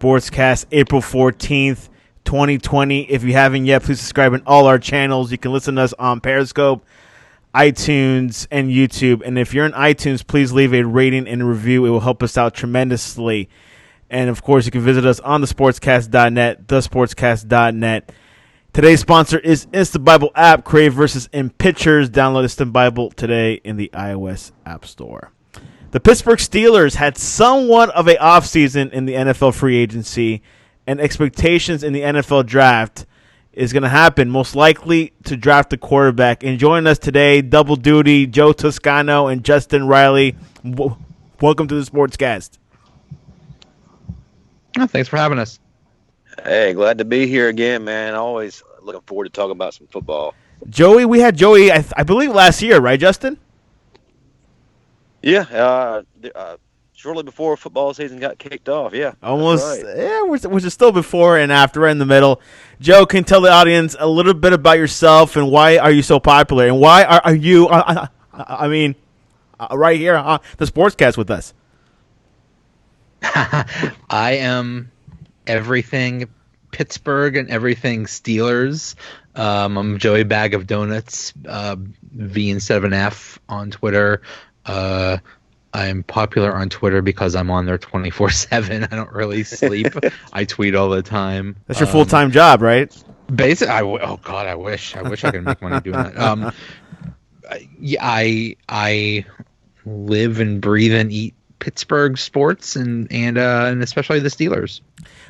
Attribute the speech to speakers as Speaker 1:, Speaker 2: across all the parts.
Speaker 1: Sportscast, April 14th, 2020. If you haven't yet, please subscribe on all our channels. You can listen to us on Periscope, iTunes, and YouTube. And if you're in iTunes, please leave a rating and a review. It will help us out tremendously. And, of course, you can visit us on thesportscast.net, thesportscast.net. Today's sponsor is Instant Bible app. Crave versus in Pictures. Download Instant Bible today in the iOS App Store. The Pittsburgh Steelers had somewhat of an offseason in the NFL free agency, and expectations in the NFL draft is going to happen, most likely to draft a quarterback. And joining us today, double duty, Joe Toscano and Justin Riley. Welcome to the Sportscast.
Speaker 2: Oh, thanks for having us.
Speaker 3: Hey, glad to be here again, man. Always looking forward to talking about some football.
Speaker 1: Joey, we had Joey, I believe, last year, right, Justin?
Speaker 3: Yeah, shortly before football season got kicked off, yeah.
Speaker 1: Almost,
Speaker 3: right.
Speaker 1: yeah, which is still before and after, right in the middle. Joe, can you tell the audience a little bit about yourself and why are you so popular? And why are you, right here on the Sportscast with us?
Speaker 2: I am everything Pittsburgh and everything Steelers. I'm Joey Bag of Donuts, V instead of an F on Twitter. I'm popular on Twitter because I'm on there 24/7. I don't really sleep. I tweet all the time.
Speaker 1: That's your full-time job, right?
Speaker 2: Basically, oh God, I wish I could make money doing that. I live and breathe and eat Pittsburgh sports and especially the Steelers.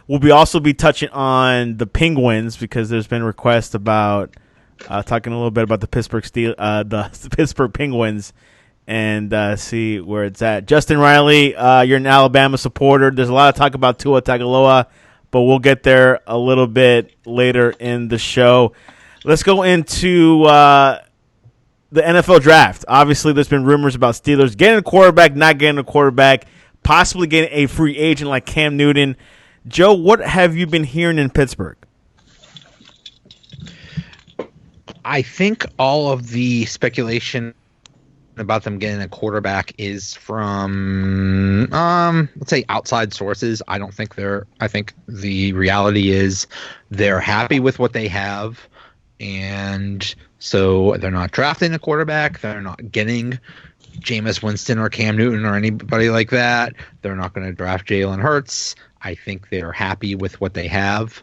Speaker 1: We'll also be touching on the Penguins because there's been requests about talking a little bit about the the Pittsburgh Penguins and see where it's at. Justin Riley, you're an Alabama supporter. There's a lot of talk about Tua Tagovailoa, but we'll get there a little bit later in the show. Let's go into the NFL draft. Obviously, there's been rumors about Steelers getting a quarterback, not getting a quarterback, possibly getting a free agent like Cam Newton. Joe, what have you been hearing in Pittsburgh?
Speaker 2: I think all of the speculation about them getting a quarterback is from, let's say, outside sources. I think the reality is they're happy with what they have, and so they're not drafting a quarterback. They're not getting Jameis Winston or Cam Newton or anybody like that. They're not going to draft Jalen Hurts. I think they're happy with what they have.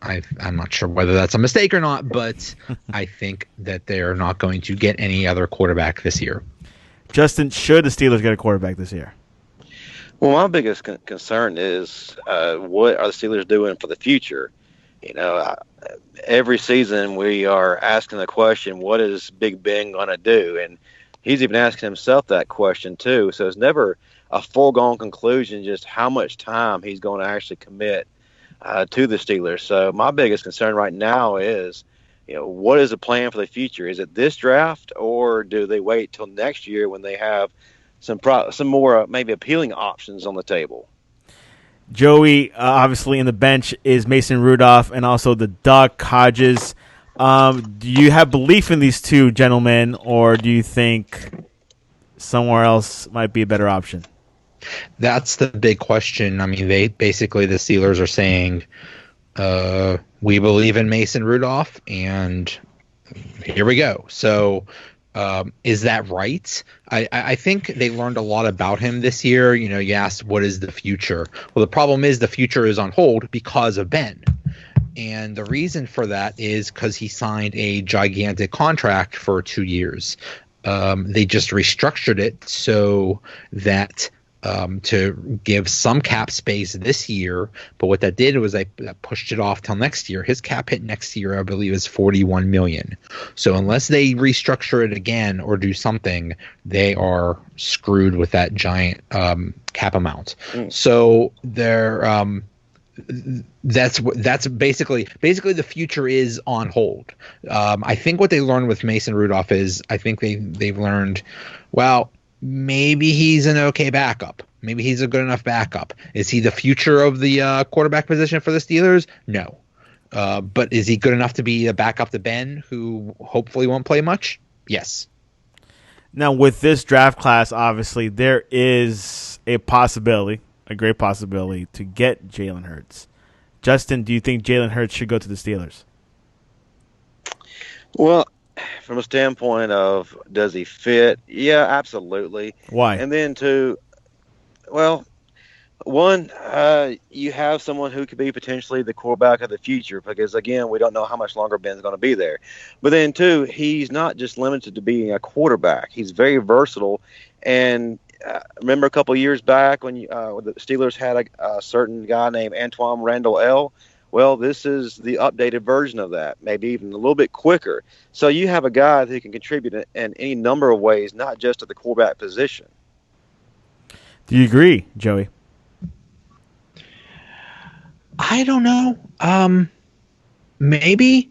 Speaker 2: I'm not sure whether that's a mistake or not, but I think that they're not going to get any other quarterback this year.
Speaker 1: Justin, should the Steelers get a quarterback this year?
Speaker 3: Well, my biggest concern is what are the Steelers doing for the future? You know, every season we are asking the question, what is Big Ben going to do? And he's even asking himself that question too. So it's never a foregone conclusion just how much time he's going to actually commit to the Steelers. So my biggest concern right now is, what is the plan for the future? Is it this draft, or do they wait till next year when they have some more maybe appealing options on the table?
Speaker 1: Joey, obviously in the bench is Mason Rudolph and also the Duck Hodges. Do you have belief in these two gentlemen, or do you think somewhere else might be a better option?
Speaker 2: That's the big question. I mean, the Steelers are saying, we believe in Mason Rudolph, and here we go. So is that right? I think they learned a lot about him this year. You asked, what is the future? Well, the problem is the future is on hold because of Ben. And the reason for that is because he signed a gigantic contract for 2 years. They just restructured it so that to give some cap space this year, but what that did was they pushed it off till next year. His cap hit next year, I believe, is $41 million. So unless they restructure it again or do something, they are screwed with that giant cap amount. So they're that's basically the future is on hold. I think what they learned with Mason Rudolph is I think they've learned, well, maybe he's an okay backup. Maybe he's a good enough backup. Is he the future of the quarterback position for the Steelers? No. But is he good enough to be a backup to Ben, who hopefully won't play much? Yes.
Speaker 1: Now, with this draft class, obviously, there is a possibility, a great possibility to get Jalen Hurts. Justin, do you think Jalen Hurts should go to the Steelers?
Speaker 3: Well, from a standpoint of does he fit? Yeah, absolutely.
Speaker 1: Why?
Speaker 3: And then two, well, one, you have someone who could be potentially the quarterback of the future because, again, we don't know how much longer Ben's going to be there. But then, two, he's not just limited to being a quarterback. He's very versatile. And remember a couple of years back when the Steelers had a certain guy named Antoine Randall L.? Well, this is the updated version of that, maybe even a little bit quicker. So you have a guy who can contribute in any number of ways, not just at the quarterback position.
Speaker 1: Do you agree, Joey?
Speaker 2: I don't know. Maybe.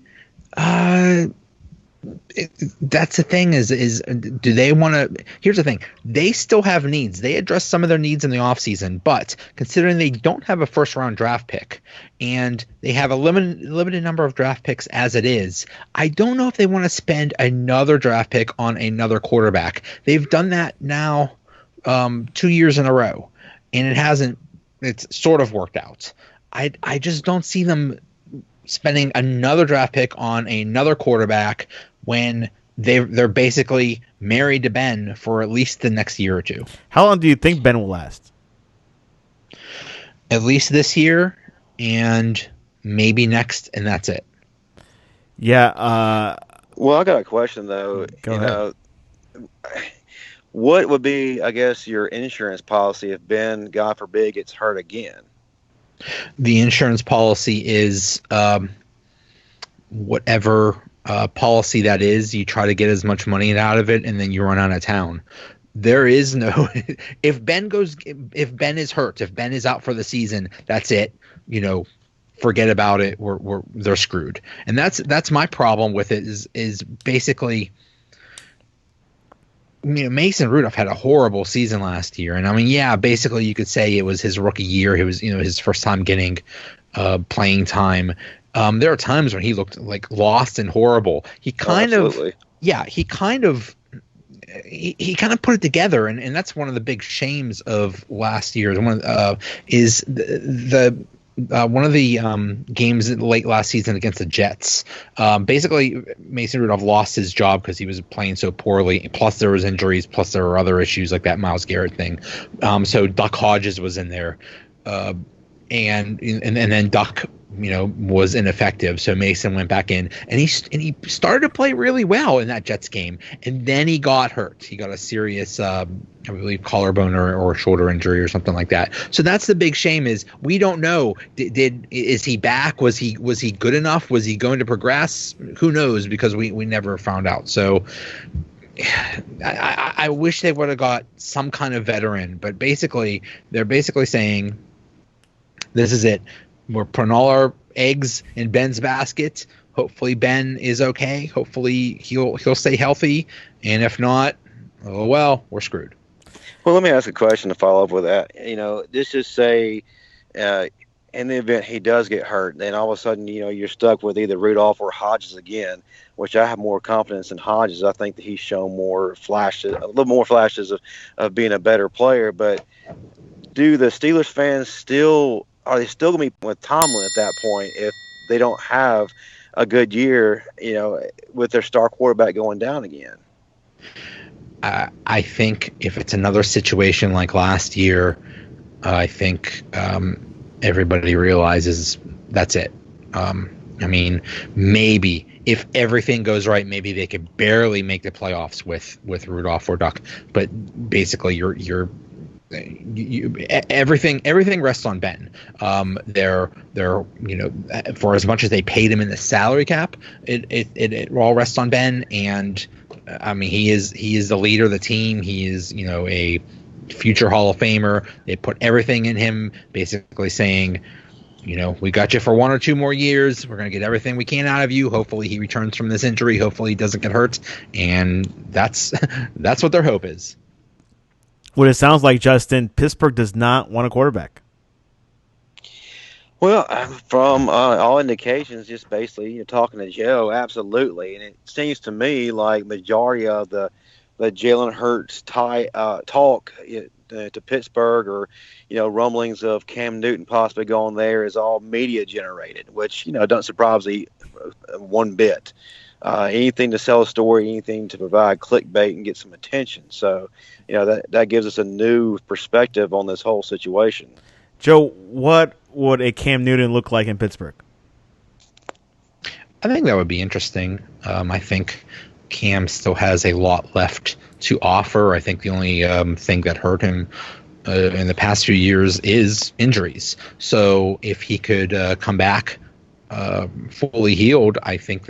Speaker 2: That's the thing is do they want to? Here's the thing. They still have needs. They address some of their needs in the offseason, but considering they don't have a first round draft pick and they have a limited number of draft picks as it is, I don't know if they want to spend another draft pick on another quarterback. They've done that now 2 years in a row, and it's sort of worked out. I just don't see them spending another draft pick on another quarterback when they're basically married to Ben for at least the next year or two.
Speaker 1: How long do you think Ben will last?
Speaker 2: At least this year and maybe next, and that's it.
Speaker 1: Yeah.
Speaker 3: Well, I got a question though.
Speaker 1: Go ahead.
Speaker 3: What would be, I guess, your insurance policy if Ben, God forbid, gets hurt again?
Speaker 2: The insurance policy is whatever policy that is. You try to get as much money out of it, and then you run out of town. There is no if Ben is hurt, if Ben is out for the season, that's it. Forget about it. They're screwed. And that's my problem with it is basically. Mason Rudolph had a horrible season last year, and I mean, yeah, basically you could say it was his rookie year. It was, his first time getting playing time. There are times when he looked like lost and horrible. He kind of put it together, and that's one of the big shames of last year. Is one of the games late last season against the Jets. Basically, Mason Rudolph lost his job because he was playing so poorly. Plus, there was injuries. Plus, there were other issues like that Myles Garrett thing. So Duck Hodges was in there, and then Duck, was ineffective. So Mason went back in, and he started to play really well in that Jets game, and then he got hurt. He got a serious, I believe, collarbone or shoulder injury or something like that. So that's the big shame is we don't know. Is he back? Was he good enough? Was he going to progress? Who knows? Because we never found out. So I wish they would have got some kind of veteran, but they're basically saying this is it. We're putting all our eggs in Ben's basket. Hopefully Ben is okay. Hopefully he'll stay healthy. And if not, oh well, we're screwed.
Speaker 3: Well, let me ask a question to follow up with that. Let's just say in the event he does get hurt, then all of a sudden, you're stuck with either Rudolph or Hodges again, which I have more confidence in Hodges. I think that he's shown a little more flashes of being a better player. But do the Steelers fans are they still going to be with Tomlin at that point if they don't have a good year, with their star quarterback going down again?
Speaker 2: I think if it's another situation like last year, I think everybody realizes that's it. I mean, maybe if everything goes right, maybe they could barely make the playoffs with Rudolph or Duck. But basically, everything rests on Ben. They're for as much as they paid him in the salary cap, it all rests on Ben. And I mean, he is the leader of the team. He is a future Hall of Famer. They put everything in him, basically saying, we got you for 1 or 2 more years. We're going to get everything we can out of you. Hopefully he returns from this injury. Hopefully he doesn't get hurt. And that's what their hope is.
Speaker 1: What it sounds like, Justin, Pittsburgh does not want a quarterback.
Speaker 3: Well, from all indications, just basically talking to Joe, absolutely. And it seems to me like majority of the Jalen Hurts talk to Pittsburgh, or rumblings of Cam Newton possibly going there, is all media generated, which don't surprise me one bit. Anything to sell a story, anything to provide clickbait and get some attention. So, that gives us a new perspective on this whole situation.
Speaker 1: Joe, what would a Cam Newton look like in Pittsburgh?
Speaker 2: I think that would be interesting. I think Cam still has a lot left to offer. I think the only thing that hurt him in the past few years is injuries. So if he could come back fully healed, I think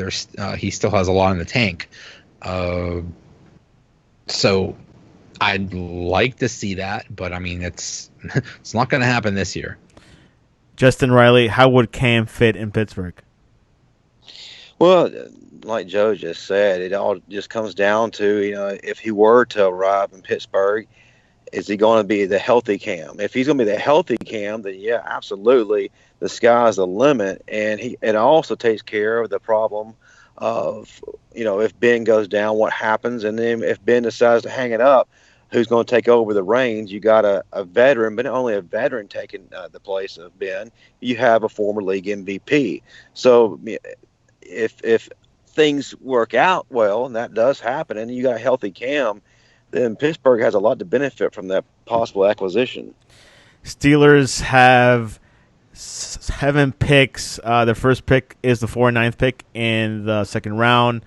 Speaker 2: he still has a lot in the tank. So I'd like to see that, but I mean, it's not going to happen this year.
Speaker 1: Justin Riley, how would Cam fit in Pittsburgh?
Speaker 3: Well, like Joe just said, it all just comes down to, if he were to arrive in Pittsburgh, is he going to be the healthy Cam? If he's going to be the healthy Cam, then yeah, absolutely, the sky's the limit. And it also takes care of the problem of, if Ben goes down, what happens? And then if Ben decides to hang it up, who's going to take over the reins? You got a veteran, but not only a veteran taking the place of Ben, you have a former league MVP. So if things work out well, and that does happen, and you got a healthy Cam, then Pittsburgh has a lot to benefit from that possible acquisition.
Speaker 1: Steelers have 7 picks. Their first pick is the 409th pick in the second round.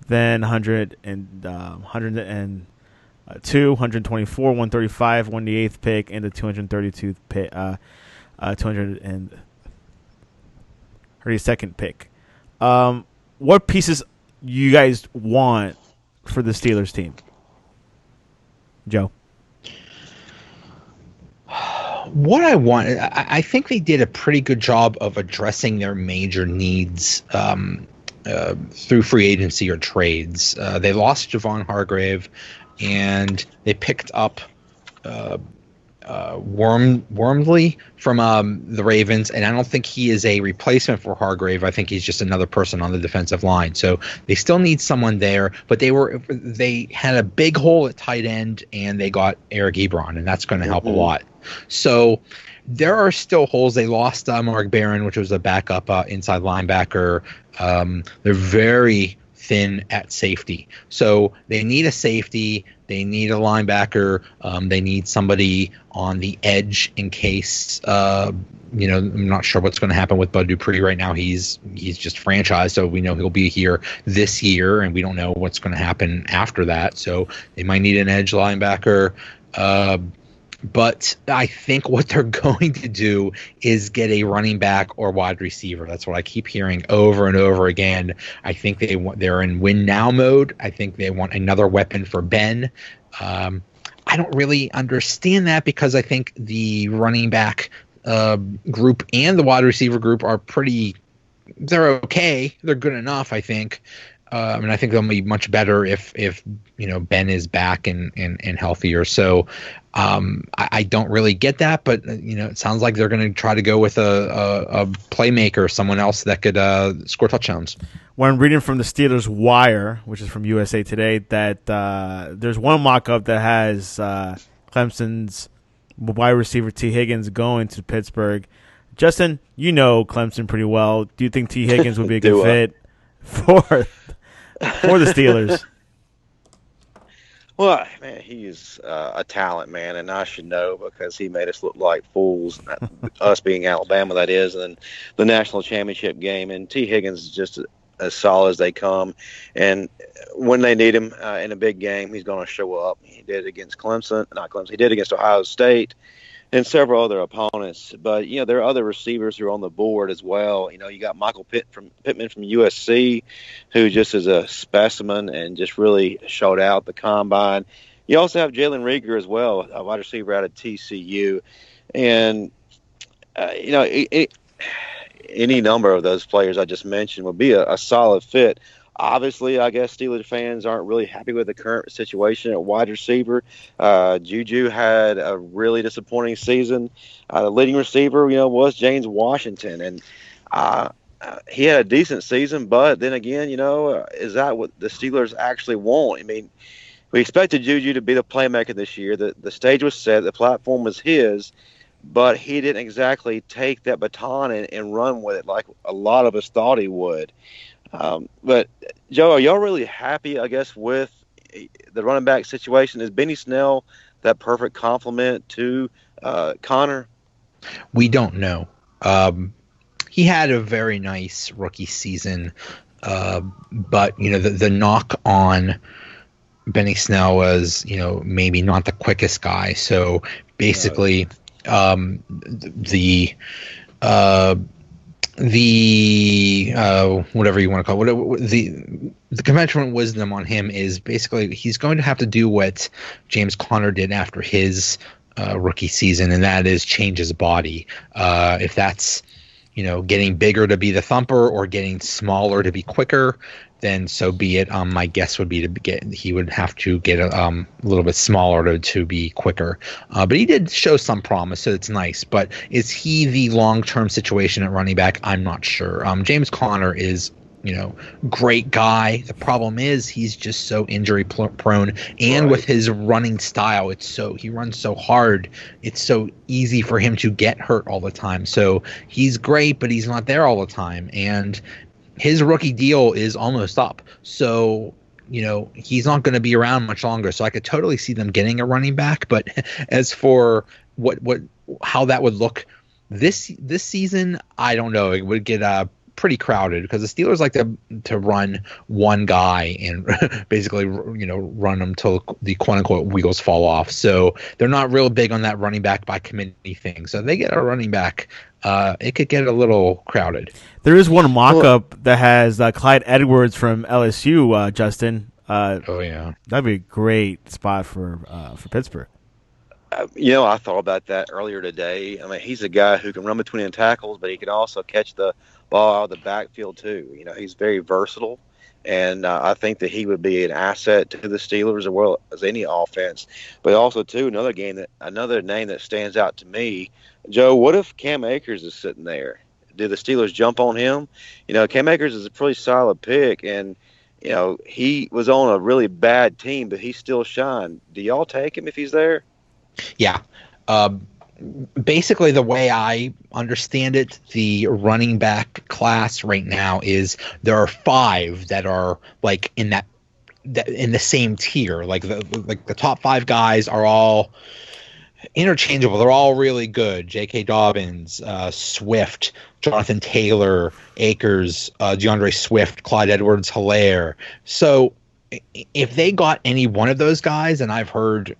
Speaker 1: Then 102, 124, 135, 108th pick, and the 232th pick, 232nd pick. What pieces you guys want for the Steelers team? Joe?
Speaker 2: What I want, I think they did a pretty good job of addressing their major needs through free agency or trades. They lost Javon Hargrave, and they picked up Wormley from the Ravens, and I don't think he is a replacement for Hargrave. I think he's just another person on the defensive line. So they still need someone there, but they had a big hole at tight end, and they got Eric Ebron, and that's going to help a lot. So there are still holes. They lost Mark Barron, which was a backup inside linebacker. They're very thin at safety. So they need a safety. They need a linebacker. They need somebody on the edge in case, I'm not sure what's going to happen with Bud Dupree right now. He's just franchised, so we know he'll be here this year, and we don't know what's going to happen after that. So they might need an edge linebacker. But I think what they're going to do is get a running back or wide receiver. That's what I keep hearing over and over again. I think they're in win now mode. I think they want another weapon for Ben. I don't really understand that, because I think the running back group and the wide receiver group are they're okay. They're good enough, I think. And I think they'll be much better if Ben is back and healthier. So I don't really get that, but it sounds like they're going to try to go with a playmaker, someone else that could score touchdowns.
Speaker 1: When reading from the Steelers Wire, which is from USA Today, that there's one mock-up that has Clemson's wide receiver T. Higgins going to Pittsburgh. Justin, you know Clemson pretty well. Do you think T. Higgins would be a good fit for the Steelers?
Speaker 3: Well, man, he's a talent, man, and I should know, because he made us look like fools, us being Alabama, that is, in the national championship game. And T. Higgins is just as solid as they come. And when they need him in a big game, he's going to show up. He did against he did against Ohio State and several other opponents. But, there are other receivers who are on the board as well. You got Michael Pittman from USC, who just is a specimen and just really showed out the combine. You also have Jalen Reagor as well, a wide receiver out of TCU. And, any number of those players I just mentioned would be a solid fit. Obviously, I guess Steelers fans aren't really happy with the current situation at wide receiver. Juju had a really disappointing season. The leading receiver, was James Washington, and he had a decent season. But then again, is that what the Steelers actually want? I mean, We expected Juju to be the playmaker this year. The stage was set. The platform was his, but he didn't exactly take that baton and run with it like a lot of us thought he would. But Joe, are y'all really happy, I guess, with the running back situation? Is Benny Snell that perfect complement to Connor?
Speaker 2: We don't know. He had a very nice rookie season, but the knock on Benny Snell was maybe not the quickest guy. So basically, the whatever you want to call it, the conventional wisdom on him is basically he's going to have to do what James Conner did after his rookie season, and that is change his body. If that's getting bigger to be the thumper or getting smaller to be quicker, then so be it. My guess would be he would have to get a little bit smaller to be quicker. But he did show some promise, so it's nice. But is he the long-term situation at running back? I'm not sure. James Conner is great guy. The problem is he's just so injury prone, and with his running style, he runs so hard. It's so easy for him to get hurt all the time. So he's great, but he's not there all the time. And his rookie deal is almost up. So he's not going to be around much longer. So I could totally see them getting a running back. But as for how that would look this season, I don't know. It would get pretty crowded because the Steelers like to run one guy and basically run them till the quote unquote wheels fall off. So they're not real big on that running back by committee thing. So if they get a running back, it could get a little crowded.
Speaker 1: There is one mock-up that has Clyde Edwards from LSU, Justin.
Speaker 2: Oh yeah,
Speaker 1: that'd be a great spot for Pittsburgh.
Speaker 3: I thought about that earlier today. I mean, he's a guy who can run between the tackles, but he can also catch the ball out of the backfield too. He's very versatile, and I think that he would be an asset to the Steelers as well as any offense. But also too, another name that stands out to me, Joe. What if Cam Akers is sitting there? Do the Steelers jump on him? Cam Akers is a pretty solid pick, and he was on a really bad team, but he still shined. Do y'all take him if he's there?
Speaker 2: Yeah. Basically, the way I understand it, the running back class right now is there are 5 that are like in the same tier. Like the top 5 guys are all interchangeable. They're all really good. J.K. Dobbins, Swift, Jonathan Taylor, Akers, DeAndre Swift, Clyde Edwards-Helaire. So if they got any one of those guys, and I've heard,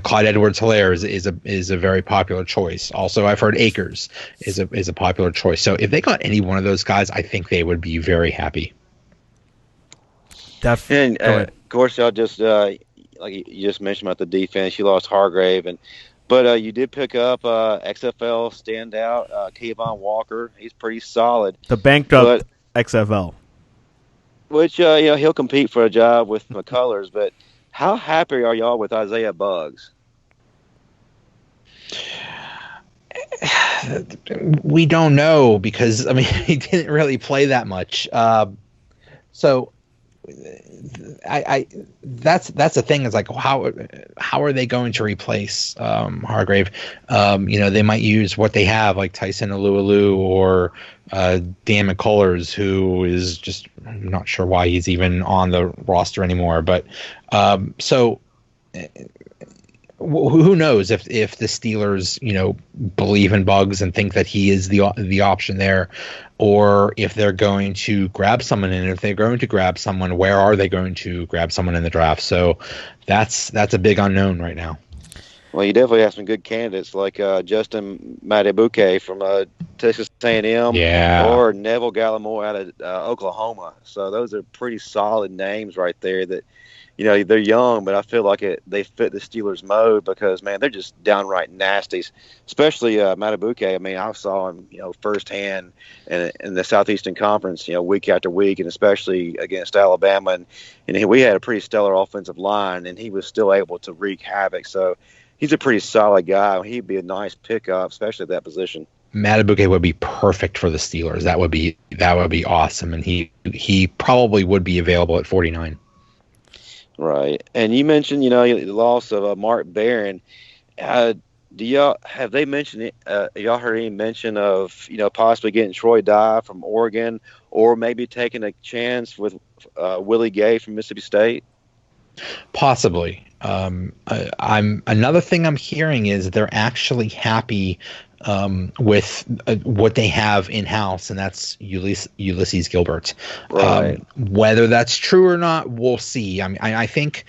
Speaker 2: Clyde Edwards-Helaire is a very popular choice. Also, I've heard Akers is a popular choice. So if they got any one of those guys, I think they would be very happy.
Speaker 3: And of course, y'all just like you just mentioned about the defense, you lost Hargrave, but you did pick up XFL standout Kayvon Walker. He's pretty solid.
Speaker 1: The banked up XFL,
Speaker 3: which he'll compete for a job with McCullers. But how happy are y'all with Isaiah Buggs?
Speaker 2: We don't know because he didn't really play that much. So that's the thing is like how are they going to replace Hargrave? They might use what they have like Tyson Alualu or Dan McCullers, who is just I'm not sure why he's even on the roster anymore. But who knows if the Steelers believe in Buggs and think that he is the option there, or if they're going to grab someone, and if they're going to grab someone, where are they going to grab someone in the draft? So that's a big unknown right now.
Speaker 3: Well, you definitely have some good candidates like Justin Madubuike from Texas A&M, or Neville Gallimore out of Oklahoma. So those are pretty solid names right there that. They're young, but I feel like they fit the Steelers' mode because, man, they're just downright nasties, especially Madubuike. I saw him, firsthand in the Southeastern Conference, week after week, and especially against Alabama. And we had a pretty stellar offensive line, and he was still able to wreak havoc. So he's a pretty solid guy. He'd be a nice pickup, especially at that position.
Speaker 2: Madubuike would be perfect for the Steelers. That would be awesome, and he probably would be available at 49.
Speaker 3: Right. And you mentioned, the loss of Mark Barron. Have they mentioned it? Y'all heard any mention of, possibly getting Troy Dye from Oregon, or maybe taking a chance with Willie Gay from Mississippi State?
Speaker 2: Possibly. Another thing I'm hearing is they're actually happy with what they have in house, and that's Ulysses Gilbert.
Speaker 3: Right.
Speaker 2: Whether that's true or not, we'll see. I mean, I think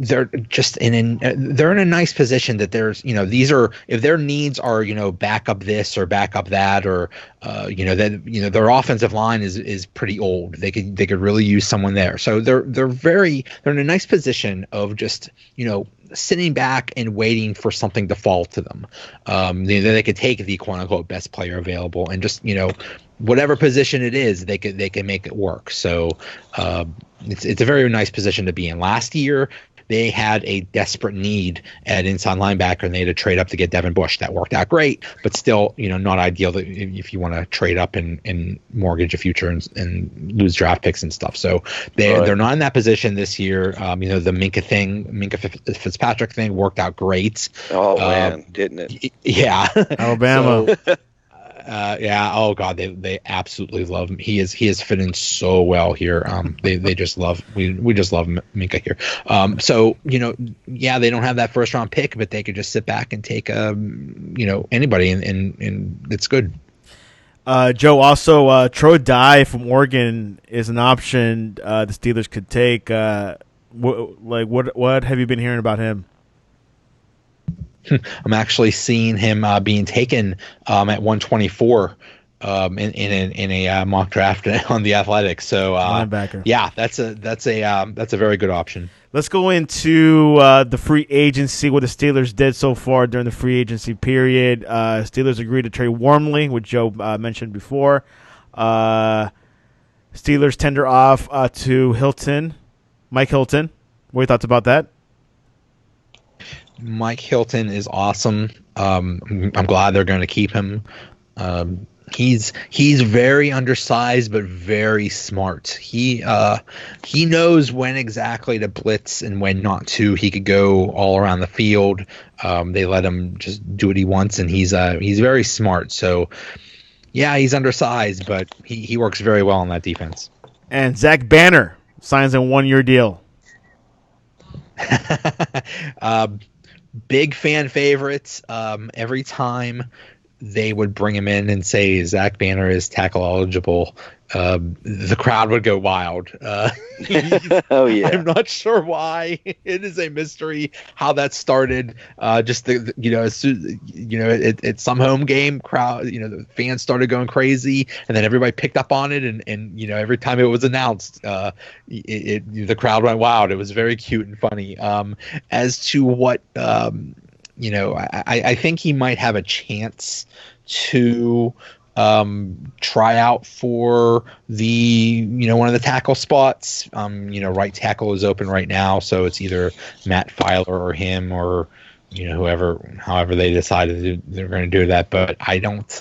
Speaker 2: they're just they're in a nice position that there's, these are, if their needs are, back up this or back up that, or their offensive line is pretty old. They could really use someone there. So they're in a nice position of just, sitting back and waiting for something to fall to them. They could take the quote unquote best player available and just, whatever position it is, they can make it work. So it's a very nice position to be in. Last year, they had a desperate need at inside linebacker, and they had to trade up to get Devin Bush. That worked out great, but still, not ideal if you want to trade up and mortgage a future and lose draft picks and stuff. So they're not in that position this year. The Minka Fitzpatrick thing worked out great.
Speaker 3: Oh man, didn't it?
Speaker 2: Yeah,
Speaker 1: Alabama.
Speaker 2: Yeah. Oh God, they absolutely love him. He is fit in so well here. They just love we just love Minka here. So they don't have that first round pick, but they could just sit back and take anybody, and it's good.
Speaker 1: Joe, also Troy Dye from Oregon is an option the Steelers could take. What have you been hearing about him?
Speaker 2: I'm actually seeing him being taken at 124 in a mock draft on the Athletics. So
Speaker 1: linebacker.
Speaker 2: Yeah, that's a very good option.
Speaker 1: Let's go into the free agency, what the Steelers did so far during the free agency period. Steelers agreed to trade Wormley, which Joe mentioned before. Steelers tender off to Mike Hilton. What are your thoughts about that?
Speaker 2: Mike Hilton is awesome. I'm glad they're going to keep him. He's very undersized but very smart. He knows when exactly to blitz and when not to. He could go all around the field. They let him just do what he wants, and he's very smart. So yeah, he's undersized, but he works very well on that defense.
Speaker 1: And Zach Banner signs a 1-year deal.
Speaker 2: Big fan favorites. Every time they would bring him in and say Zach Banner is tackle eligible, the crowd would go wild.
Speaker 3: Oh yeah,
Speaker 2: I'm not sure why. It is a mystery how that started. Just it's some home game crowd. The fans started going crazy, and then everybody picked up on it, and every time it was announced, the crowd went wild. It was very cute and funny. As to what I think he might have a chance to try out for the one of the tackle spots. Right tackle is open right now, so it's either Matt Filer or him, or however they decided they're going to do that. But I don't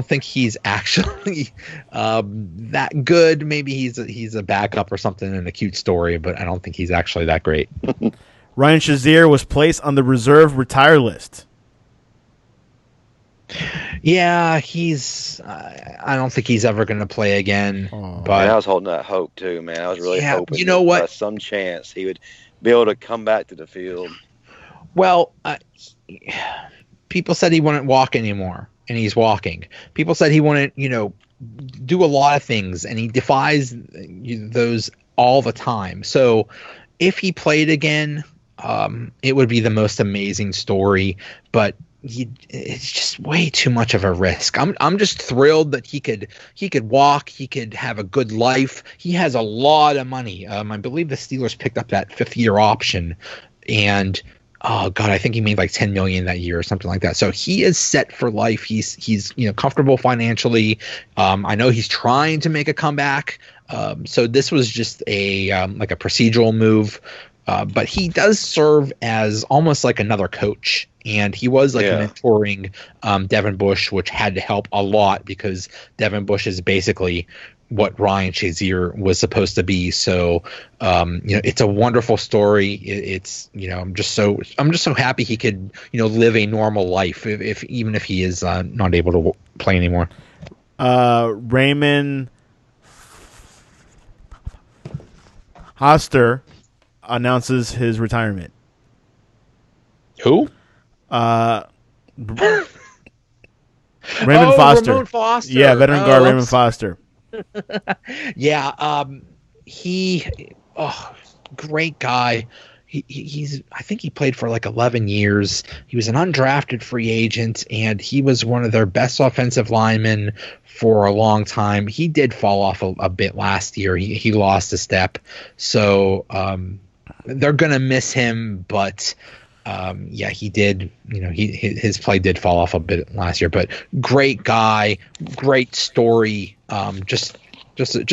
Speaker 2: think he's actually that good. Maybe he's a backup or something in a cute story, but I don't think he's actually that great.
Speaker 1: Ryan Shazier was placed on the reserve retire list.
Speaker 2: Yeah, I don't think he's ever going to play again. But
Speaker 3: I was holding that hope too, man. I was really hoping.
Speaker 2: You know what?
Speaker 3: Some chance he would be able to come back to the field.
Speaker 2: Well, people said he wouldn't walk anymore, and he's walking. People said he wouldn't, do a lot of things, and he defies those all the time. So if he played again, it would be the most amazing story, but it's just way too much of a risk. I'm just thrilled that he could walk, he could have a good life. He has a lot of money. I believe the Steelers picked up that 5th-year option, and oh God, I think he made like $10 million that year or something like that. So he is set for life. He's comfortable financially. I know he's trying to make a comeback. So this was just a like a procedural move. But he does serve as almost like another coach. And he was like mentoring Devin Bush, which had to help a lot because Devin Bush is basically what Ryan Shazier was supposed to be. So, it's a wonderful story. It's I'm just so happy he could live a normal life if even if he is not able to play anymore.
Speaker 1: Raymond Hoster announces his retirement.
Speaker 2: Who?
Speaker 1: Raymond Foster.
Speaker 2: Ramon Foster.
Speaker 1: Yeah, veteran guard Raymond Foster.
Speaker 2: Yeah, great guy. He's I think he played for like 11 years. He was an undrafted free agent, and he was one of their best offensive linemen for a long time. He did fall off a bit last year. He lost a step. So they're going to miss him, but he did, his play did fall off a bit last year, but great guy, great story. Just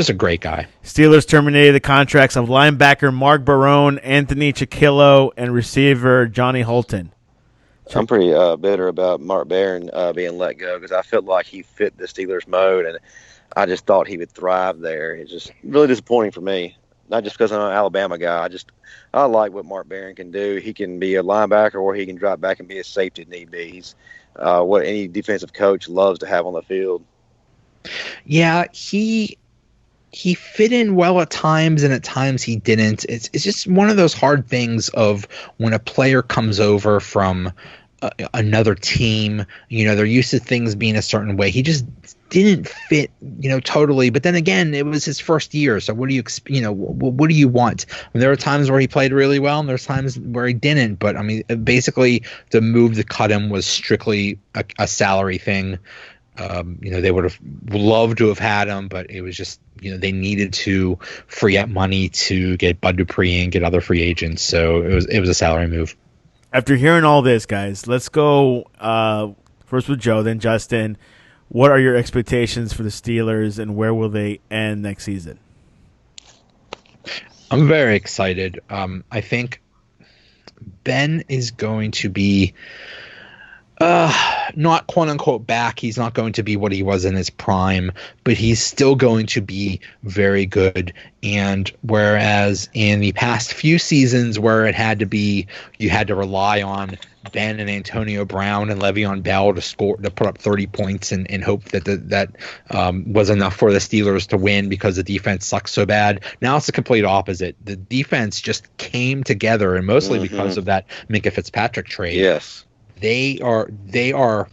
Speaker 2: a great guy.
Speaker 1: Steelers terminated the contracts of linebacker Mark Barone, Anthony Chiquillo, and receiver Johnny Holton.
Speaker 3: I'm pretty bitter about Mark Barron being let go because I felt like he fit the Steelers mode, and I just thought he would thrive there. It's just really disappointing for me. Not just because I'm an Alabama guy. I like what Mark Barron can do. He can be a linebacker or he can drop back and be a safety if need be. He's what any defensive coach loves to have on the field.
Speaker 2: Yeah, he fit in well at times, and at times he didn't. It's just one of those hard things of when a player comes over from another team. They're used to things being a certain way. He just didn't fit, totally. But then again, it was his first year, so what do you want? There were times where he played really well, and there's times where he didn't. But I mean, basically, the move to cut him was strictly a salary thing. They would have loved to have had him, but it was just, they needed to free up money to get Bud Dupree and get other free agents. So it was a salary move.
Speaker 1: After hearing all this, guys, let's go first with Joe, then Justin. What are your expectations for the Steelers, and where will they end next season?
Speaker 2: I'm very excited. I think Ben is going to be not quote unquote back. He's not going to be what he was in his prime, but he's still going to be very good. And whereas in the past few seasons where you had to rely on Ben and Antonio Brown and Le'Veon Bell to put up 30 points and hope that was enough for the Steelers to win because the defense sucks so bad. Now it's the complete opposite. The defense just came together, and mostly because of that Minkah Fitzpatrick trade.
Speaker 3: Yes.
Speaker 2: They are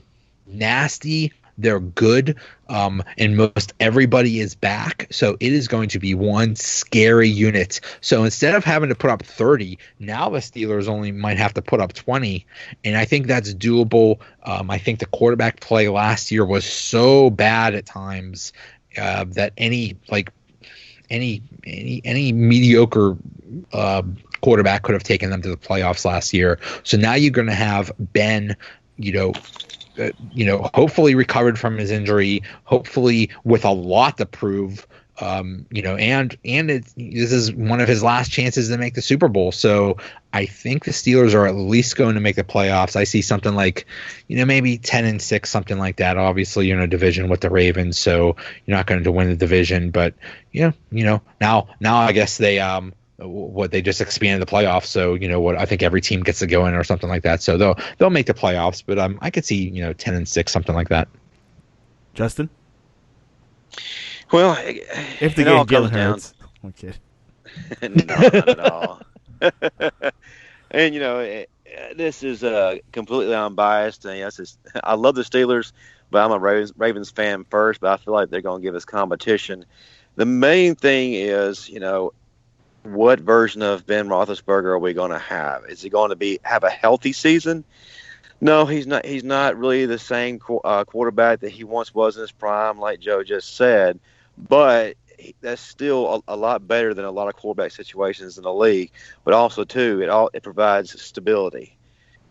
Speaker 2: nasty. They're good, and most everybody is back. So it is going to be one scary unit. So instead of having to put up 30, now the Steelers only might have to put up 20, and I think that's doable. I think the quarterback play last year was so bad at times that any mediocre quarterback could have taken them to the playoffs last year. So now you're going to have Ben, hopefully recovered from his injury, hopefully with a lot to prove, and this is one of his last chances to make the Super Bowl. So I think the Steelers are at least going to make the playoffs. I see something like, maybe 10-6, something like that. Obviously, you're in a division with the Ravens, so you're not going to win the division. But now I guess they just expanded the playoffs. So I think every team gets to go in or something like that. So they'll make the playoffs. But I could see 10-6, something like that.
Speaker 1: Justin.
Speaker 3: Well,
Speaker 1: if the game Jalen Hurts, okay.
Speaker 3: No, not at all. And this is completely unbiased. And I love the Steelers, but I'm a Ravens fan first. But I feel like they're going to give us competition. The main thing is, what version of Ben Roethlisberger are we going to have? Is he going to have a healthy season? No, he's not. He's not really the same quarterback that he once was in his prime, like Joe just said. But that's still a lot better than a lot of quarterback situations in the league. But also, too, it provides stability.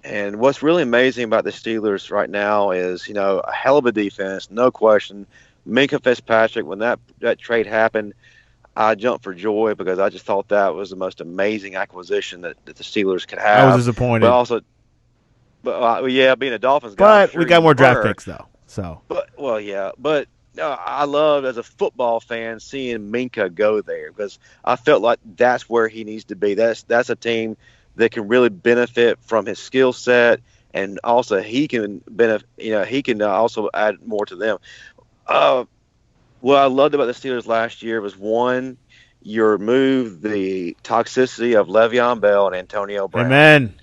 Speaker 3: And what's really amazing about the Steelers right now is, a hell of a defense, no question. Minkah Fitzpatrick, when that trade happened, I jumped for joy because I just thought that was the most amazing acquisition that the Steelers could
Speaker 1: I was
Speaker 3: have. But
Speaker 1: disappointed.
Speaker 3: also, yeah, being a Dolphins guy, I'm
Speaker 1: But we
Speaker 3: sure
Speaker 1: got
Speaker 3: you
Speaker 1: more draft
Speaker 3: were.
Speaker 1: picks, though. So
Speaker 3: But well, yeah, but I loved as a football fan seeing Minka go there because I felt like that's where he needs to be. That's a team that can really benefit from his skill set, and also he can benefit. He can also add more to them. Uh, what I loved about the Steelers last year was one, you remove the toxicity of Le'Veon Bell and Antonio Brown,
Speaker 1: amen.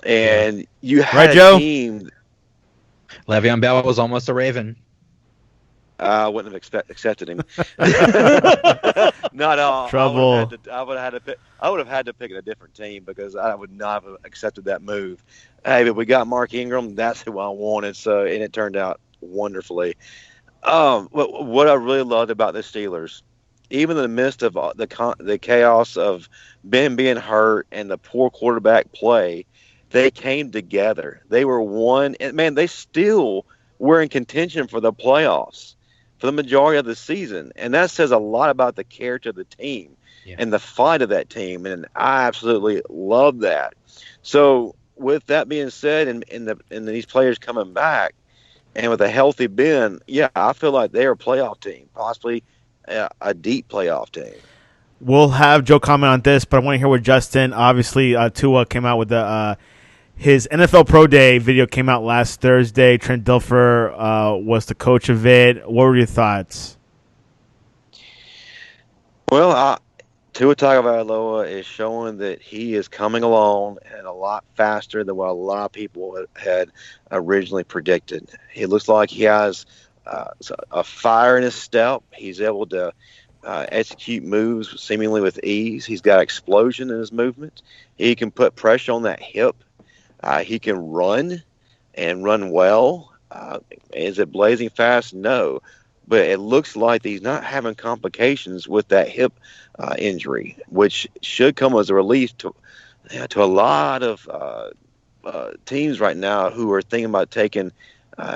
Speaker 2: Yeah.
Speaker 3: and you
Speaker 1: Right,
Speaker 3: had a
Speaker 1: Joe?
Speaker 3: team.
Speaker 2: Le'Veon Bell was almost a Raven.
Speaker 3: I wouldn't have accepted him. Not all.
Speaker 1: Trouble.
Speaker 3: I would have had to pick. I would have had to pick a different team because I would not have accepted that move. Hey, but we got Mark Ingram. That's who I wanted. So, and it turned out wonderfully. What I really loved about the Steelers, even in the midst of the chaos of Ben being hurt and the poor quarterback play, they came together. They were one, and man, they still were in contention for the playoffs for the majority of the season, and that says a lot about the character of the team
Speaker 2: Yeah.
Speaker 3: and the fight of that team, and I absolutely love that. So, with that being said, and these players coming back. And with a healthy Ben, yeah, I feel like they're a playoff team, possibly a deep playoff team.
Speaker 1: We'll have Joe comment on this, but I want to hear what Justin. Obviously, Tua came out with his NFL Pro Day video came out last Thursday. Trent Dilfer was the coach of it. What were your thoughts?
Speaker 3: Well, Tua Tagovailoa is showing that he is coming along and a lot faster than what a lot of people had originally predicted. It looks like he has a fire in his step. He's able to execute moves seemingly with ease. He's got explosion in his movement. He can put pressure on that hip. He can run and run well. Is it blazing fast? No. But it looks like he's not having complications with that hip injury, which should come as a relief to a lot of teams right now who are thinking about taking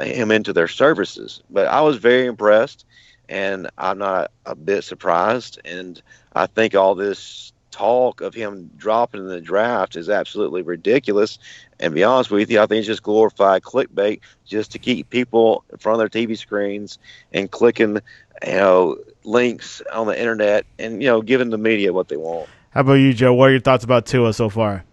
Speaker 3: him into their services. But I was very impressed, and I'm not a bit surprised. And I think all this talk of him dropping in the draft is absolutely ridiculous. And to be honest with you, I think it's just glorified clickbait just to keep people in front of their TV screens and clicking, links on the internet and, giving the media what they want.
Speaker 1: How about you, Joe? What are your thoughts about Tua so far?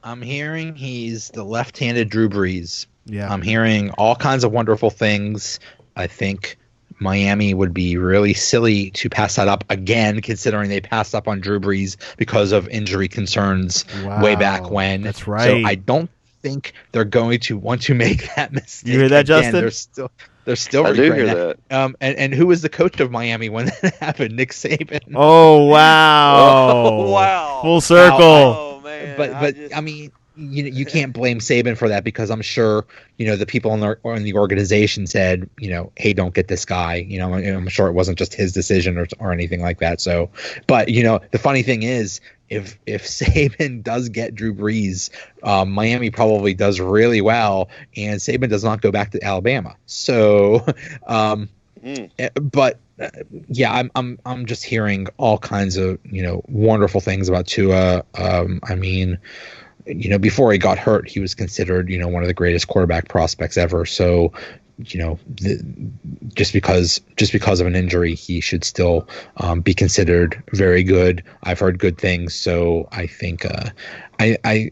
Speaker 2: I'm hearing he's the left-handed Drew Brees.
Speaker 1: Yeah.
Speaker 2: I'm hearing all kinds of wonderful things. I think Miami would be really silly to pass that up again, considering they passed up on Drew Brees because of injury concerns way back when.
Speaker 1: That's right.
Speaker 2: So I don't think they're going to want to make that mistake.
Speaker 1: You hear that,
Speaker 2: again.
Speaker 1: Justin?
Speaker 2: They're still
Speaker 3: I do hear
Speaker 2: regretting
Speaker 3: that.
Speaker 2: And who was the coach of Miami when that happened? Nick Saban.
Speaker 1: Oh, wow.
Speaker 3: Oh, wow.
Speaker 1: Full circle.
Speaker 3: Oh, man.
Speaker 2: But I mean, you can't blame Saban for that because I'm sure the people in the organization said hey, don't get this guy. I'm sure it wasn't just his decision or anything like that. So, but the funny thing is, if Saban does get Drew Brees, Miami probably does really well, and Saban does not go back to Alabama. So, but. Yeah, I'm just hearing all kinds of wonderful things about Tua. I mean, before he got hurt, he was considered one of the greatest quarterback prospects ever. So, just because of an injury, he should still be considered very good. I've heard good things, so I think I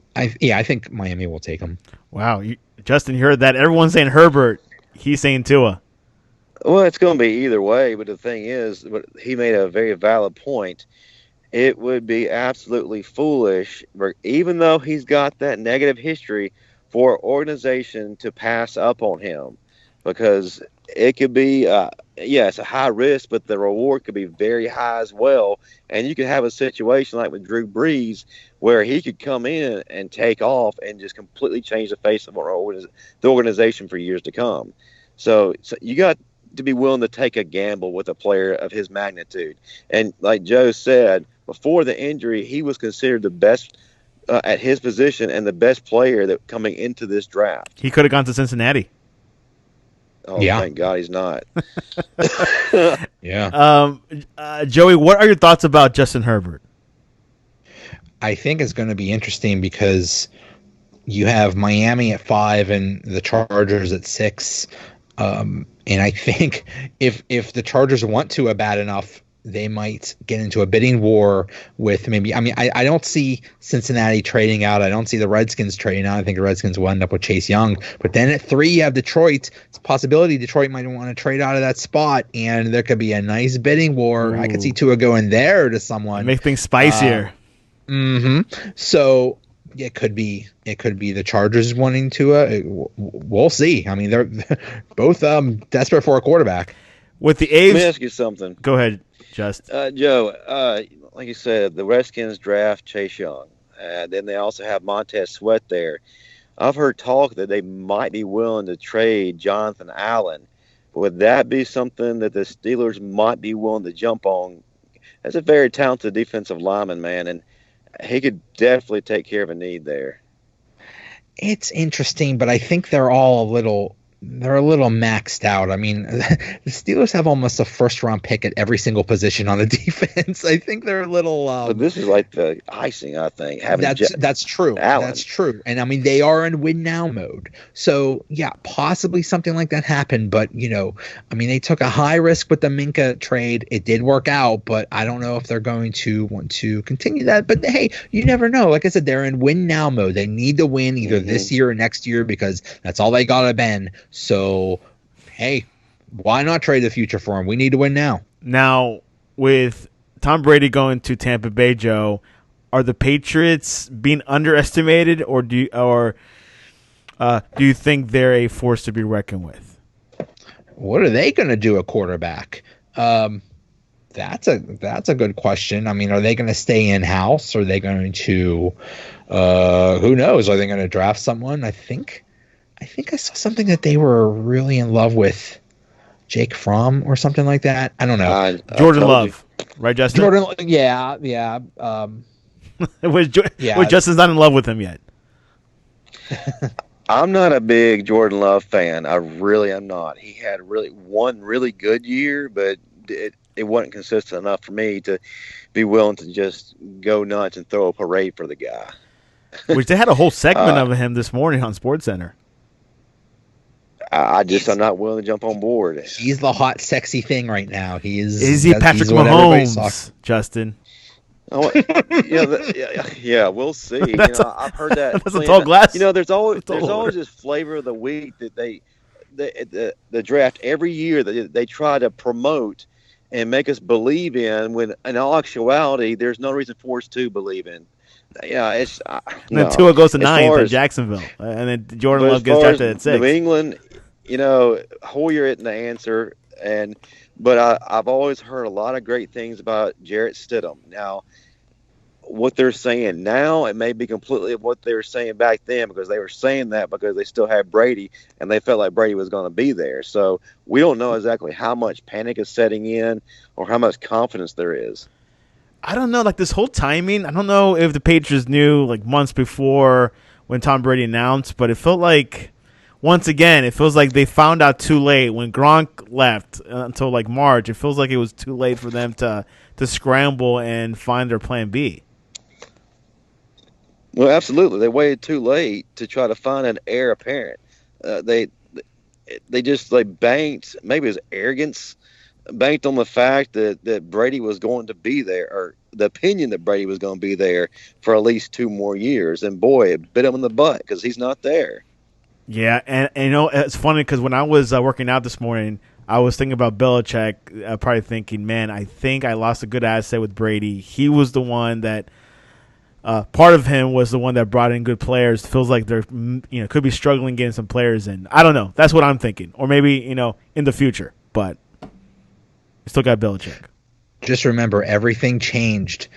Speaker 2: think Miami will take him.
Speaker 1: Wow, Justin, you heard that? Everyone's saying Herbert. He's saying Tua.
Speaker 3: Well, it's going to be either way, but the thing is, he made a very valid point. It would be absolutely foolish, even though he's got that negative history, for an organization to pass up on him, because it could be, it's a high risk, but the reward could be very high as well. And you could have a situation like with Drew Brees where he could come in and take off and just completely change the face of the organization for years to come. So you got to be willing to take a gamble with a player of his magnitude. And like Joe said, before the injury, he was considered the best at his position and the best player that coming into this draft.
Speaker 1: He could have gone to Cincinnati.
Speaker 3: Oh,
Speaker 2: Yeah.
Speaker 3: thank God he's not.
Speaker 2: Yeah.
Speaker 1: Joey, what are your thoughts about Justin Herbert?
Speaker 2: I think it's going to be interesting because you have Miami at 5 and the Chargers at 6. And I think if the Chargers want to a bad enough, they might get into a bidding war with maybe. I mean, I don't see Cincinnati trading out. I don't see the Redskins trading out. I think the Redskins will end up with Chase Young. But then at 3, you have Detroit. It's a possibility Detroit might want to trade out of that spot, and there could be a nice bidding war.
Speaker 1: Ooh.
Speaker 2: I could see Tua going there to someone.
Speaker 1: Make things spicier.
Speaker 2: So it could be the Chargers wanting to. We'll see. I mean, they're both desperate for a quarterback.
Speaker 1: With the
Speaker 3: Let
Speaker 1: A's,
Speaker 3: me ask you something.
Speaker 1: go ahead, Just.
Speaker 3: Joe, like you said, the Redskins draft Chase Young. Then they also have Montez Sweat there. I've heard talk that they might be willing to trade Jonathan Allen. Would that be something that the Steelers might be willing to jump on? That's a very talented defensive lineman, man, and he could definitely take care of a need there.
Speaker 2: It's interesting, but I think they're a little maxed out. I mean, the Steelers have almost a first-round pick at every single position on the defense. I think they're a little.
Speaker 3: But this is like the icing, I think.
Speaker 2: That's true.
Speaker 3: Allen.
Speaker 2: That's true. And I mean, they are in win now mode. So yeah, possibly something like that happened. But I mean, they took a high risk with the Minka trade. It did work out, but I don't know if they're going to want to continue that. But hey, you never know. Like I said, they're in win now mode. They need to win either this year or next year because that's all they gotta bend. So, hey, why not trade the future for him? We need to win now.
Speaker 1: Now, with Tom Brady going to Tampa Bay, Joe, are the Patriots being underestimated, or do you think they're a force to be reckoned with?
Speaker 2: What are they going to do at quarterback? That's a good question. I mean, are they going to stay in house? Are they going to? Who knows? Are they going to draft someone? I think I saw something that they were really in love with Jake Fromm or something like that. I don't know.
Speaker 1: Jordan Love, right, Justin?
Speaker 2: Jordan, yeah.
Speaker 1: Justin's not in love with him yet.
Speaker 3: I'm not a big Jordan Love fan. I really am not. He had one really good year, but it wasn't consistent enough for me to be willing to just go nuts and throw a parade for the guy.
Speaker 1: Which they had a whole segment of him this morning on SportsCenter.
Speaker 3: I'm not willing to jump on board.
Speaker 2: He's the hot, sexy thing right now.
Speaker 1: Is he Patrick Mahomes, Justin?
Speaker 3: Oh, yeah, we'll see. I've heard that.
Speaker 1: That's a tall glass.
Speaker 3: There's always this flavor of the week that the draft every year that they try to promote and make us believe in. When in all actuality, there's no reason for us to believe in. Yeah, it's.
Speaker 1: And then Tua goes to 9th in Jacksonville, and then Jordan Love gets drafted at 6.
Speaker 3: New England, Hoyer isn't the answer, but I've always heard a lot of great things about Jarrett Stidham. Now, what they're saying now, it may be completely what they were saying back then because they were saying that because they still had Brady and they felt like Brady was going to be there. So we don't know exactly how much panic is setting in or how much confidence there is.
Speaker 1: I don't know, like this whole timing, I don't know if the Patriots knew like months before when Tom Brady announced, but it felt like, once again, it feels like they found out too late. When Gronk left until like March, it feels like it was too late for them to scramble and find their plan B.
Speaker 3: Well, absolutely. They waited too late to try to find an heir apparent. They just banked, maybe it was arrogance, banked on the fact that Brady was going to be there, or the opinion that Brady was going to be there for at least 2 more years. And boy, it bit him in the butt because he's not there.
Speaker 1: Yeah, and it's funny because when I was working out this morning, I was thinking about Belichick, probably thinking, man, I think I lost a good asset with Brady. He was the one that part of him was the one that brought in good players. Feels like they're could be struggling getting some players in. I don't know. That's what I'm thinking, or maybe in the future, but still got Belichick.
Speaker 2: just remember everything changed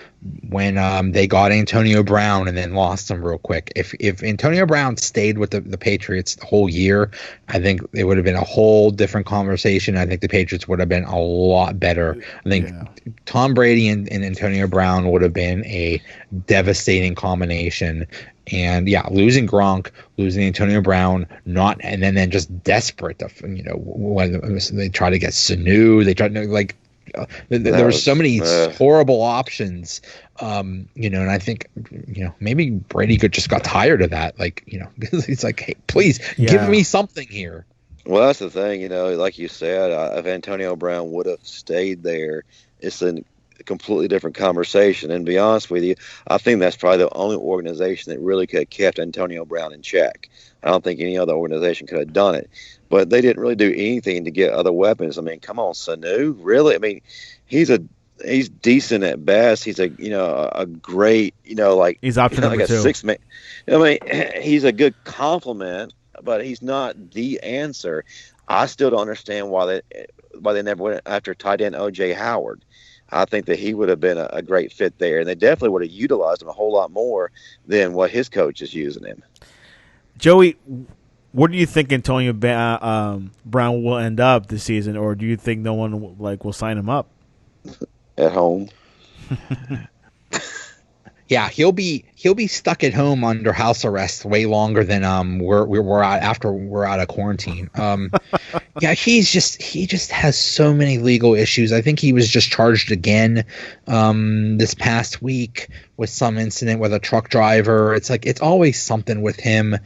Speaker 2: when they got Antonio Brown and then lost him real quick. If Antonio Brown stayed with the Patriots the whole year, I think it would have been a whole different conversation. I think the Patriots would have been a lot better. I think Tom Brady and Antonio Brown would have been a devastating combination. And yeah, losing Gronk, losing Antonio Brown, and then just desperate to, when they try to get Sanu, they try to there were so many horrible options, and I think, maybe Brady just got tired of that. He's like, hey, please give me something here.
Speaker 3: Well, that's the thing, like you said, if Antonio Brown would have stayed there, it's a completely different conversation. And to be honest with you, I think that's probably the only organization that really could have kept Antonio Brown in check. I don't think any other organization could have done it. But they didn't really do anything to get other weapons. I mean, come on, Sanu, really? I mean, he's decent at best. He's a great,
Speaker 1: he's option number
Speaker 3: like a
Speaker 1: two.
Speaker 3: 6-man. I mean, he's a good compliment, but he's not the answer. I still don't understand why they never went after tight end O.J. Howard. I think that he would have been a great fit there, and they definitely would have utilized him a whole lot more than what his coach is using him.
Speaker 1: Joey, where do you think Antonio Brown will end up this season, or do you think no one will sign him up?
Speaker 3: At home.
Speaker 2: Yeah, he'll be stuck at home under house arrest way longer than we're out after we're out of quarantine. Yeah, he just has so many legal issues. I think he was just charged again this past week with some incident with a truck driver. It's always something with him.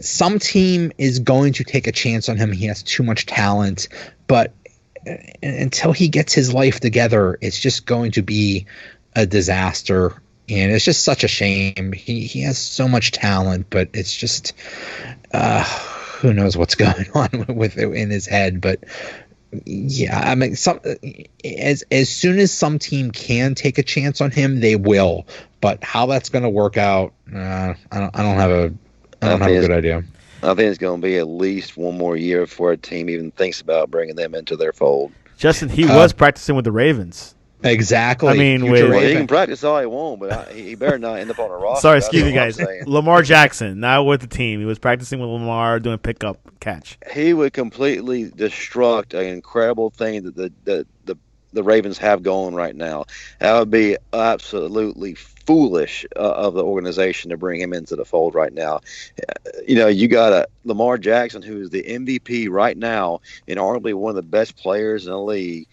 Speaker 2: Some team is going to take a chance on him. He has too much talent, but until he gets his life together, it's just going to be a disaster. And it's just such a shame. He has so much talent, but it's just who knows what's going on with it in his head. But yeah, I mean, as soon as some team can take a chance on him, they will. But how that's going to work out, I don't have a good idea.
Speaker 3: I think it's going to be at least one more year before a team even thinks about bringing them into their fold.
Speaker 1: Justin, he was practicing with the Ravens.
Speaker 2: Exactly.
Speaker 1: I mean,
Speaker 3: he can practice all he wants, but he better not end up on a roster.
Speaker 1: Sorry, excuse me, guys. Lamar Jackson, not with the team. He was practicing with Lamar, doing pickup catch.
Speaker 3: He would completely destruct an incredible thing that the Ravens have going right now. That would be absolutely foolish of the organization to bring him into the fold right now. You got Lamar Jackson, who is the MVP right now and arguably one of the best players in the league.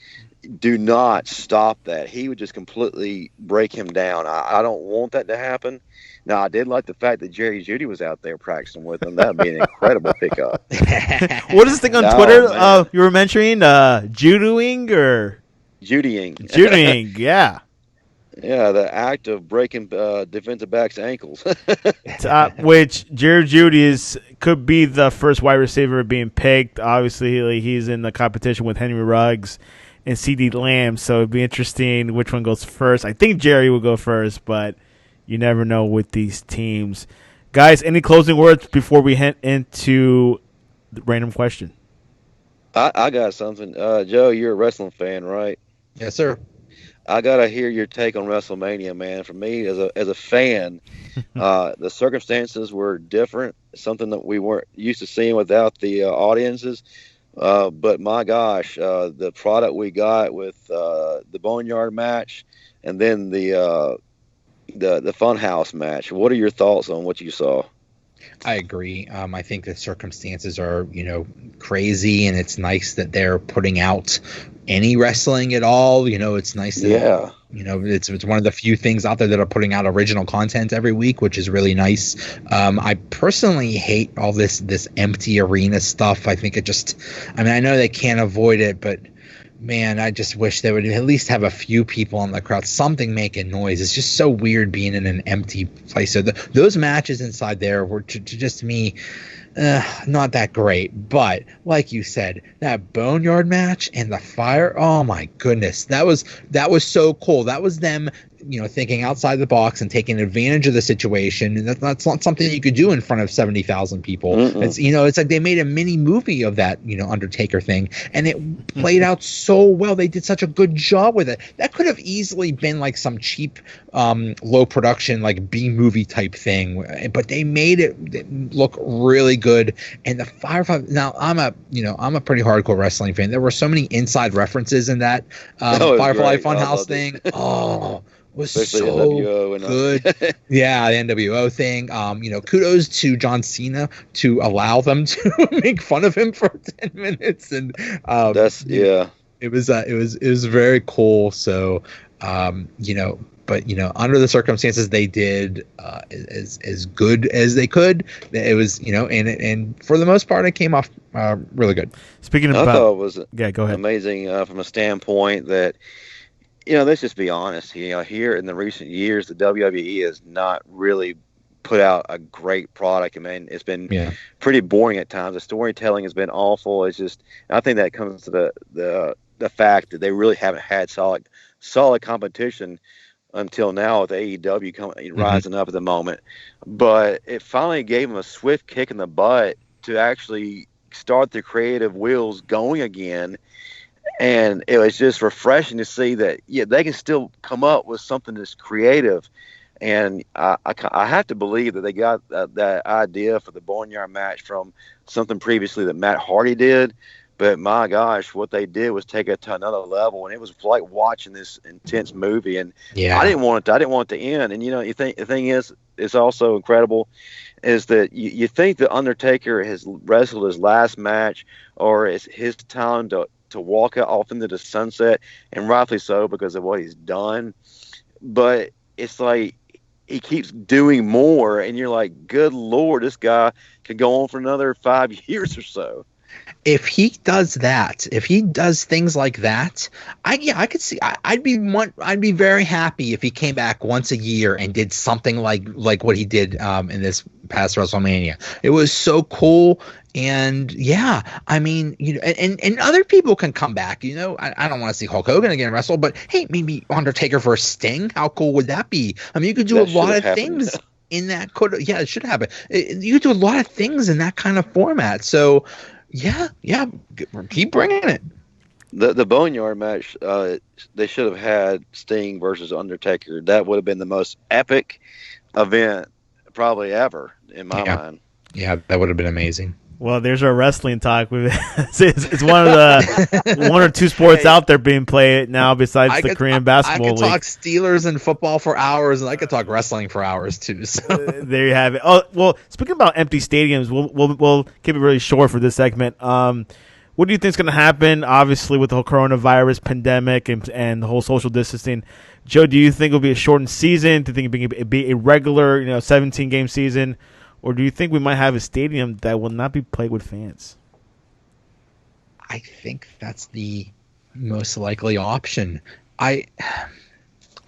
Speaker 3: Do not stop that. He would just completely break him down. I don't want that to happen. Now, I did like the fact that Jerry Jeudy was out there practicing with him. That would be an incredible pickup.
Speaker 1: What is this thing on Twitter you were mentioning? Judoing or?
Speaker 3: Judying.
Speaker 1: Judying, yeah.
Speaker 3: Yeah, the act of breaking defensive backs' ankles.
Speaker 1: Which Jerry Jeudy could be the first wide receiver being picked. Obviously, he's in the competition with Henry Ruggs and CeeDee Lamb, so it'd be interesting which one goes first. I think Jerry will go first, but you never know with these teams. Guys, any closing words before we head into the random question?
Speaker 3: I got something. Joe, you're a wrestling fan, right?
Speaker 2: Yes, sir.
Speaker 3: I gotta hear your take on WrestleMania, man. For me, as a fan, the circumstances were different. Something that we weren't used to seeing without the audiences. But my gosh, the product we got with the Boneyard match, and then the Funhouse match. What are your thoughts on what you saw?
Speaker 2: I agree. I think the circumstances are, crazy, and it's nice that they're putting out any wrestling at all. It's nice that, it's one of the few things out there that are putting out original content every week, which is really nice. I personally hate all this empty arena stuff. I think I know they can't avoid it, but man, I just wish they would at least have a few people in the crowd, something making noise. It's just so weird being in an empty place. So those matches inside there were to just me, not that great. But like you said, that Boneyard match and the fire, oh my goodness, that was so cool. That was them, thinking outside the box and taking advantage of the situation. And that's not something you could do in front of 70,000 people. It's it's like they made a mini movie of that Undertaker thing, and it played out so well. They did such a good job with it. That could have easily been like some cheap, low production, like B movie type thing, but they made it look really good. And the Firefly. Now I'm a pretty hardcore wrestling fan. There were so many inside references in that Firefly Funhouse thing. Oh, was
Speaker 3: especially
Speaker 2: so
Speaker 3: NWO and
Speaker 2: good. Yeah, the NWO thing. Kudos to John Cena to allow them to make fun of him for 10 minutes, and it was very cool. So, but under the circumstances, they did as good as they could. It was, and for the most part, it came off really good.
Speaker 1: Speaking of,
Speaker 3: I thought it was
Speaker 1: go ahead.
Speaker 3: Amazing from a standpoint that, let's just be honest. Here in the recent years, the WWE has not really put out a great product. I mean, it's been pretty boring at times. The storytelling has been awful. It's just, I think that comes to the fact that they really haven't had solid competition until now with AEW rising up at the moment. But it finally gave them a swift kick in the butt to actually start the creative wheels going again. And it was just refreshing to see that, they can still come up with something that's creative. And I have to believe that they got that idea for the Boneyard match from something previously that Matt Hardy did. But my gosh, what they did was take it to another level, and it was like watching this intense movie. And I didn't want it to end. And the thing is, it's also incredible, is that you think the Undertaker has wrestled his last match, or it's his time to walk off into the sunset, and rightfully so because of what he's done. But it's like he keeps doing more, and you're like, good Lord, this guy could go on for another 5 years or so.
Speaker 2: If he does that, if he does things like that, I could see. I'd be very happy if he came back once a year and did something like what he did in this past WrestleMania. It was so cool. And I mean, and other people can come back. I don't want to see Hulk Hogan again wrestle, but hey, maybe Undertaker for Sting. How cool would that be? I mean, you could do a lot of things in that. It should happen. You could do a lot of things in that kind of format. So. Yeah, keep bringing it.
Speaker 3: The Boneyard match, they should have had Sting versus Undertaker. That would have been the most epic event probably ever in my mind. Yeah,
Speaker 2: that would have been amazing.
Speaker 1: Well, there's our wrestling talk. It's one of the one or two sports out there being played now besides the Korean basketball league.
Speaker 2: I could talk Steelers and football for hours, and I could talk wrestling for hours too. So
Speaker 1: there you have it. Oh, well, speaking about empty stadiums, we'll keep it really short for this segment. What do you think is going to happen? Obviously, with the whole coronavirus pandemic and the whole social distancing, Joe, do you think it'll be a shortened season? Do you think it'll be a regular, 17-game season? Or do you think we might have a stadium that will not be played with fans?
Speaker 2: I think that's the most likely option.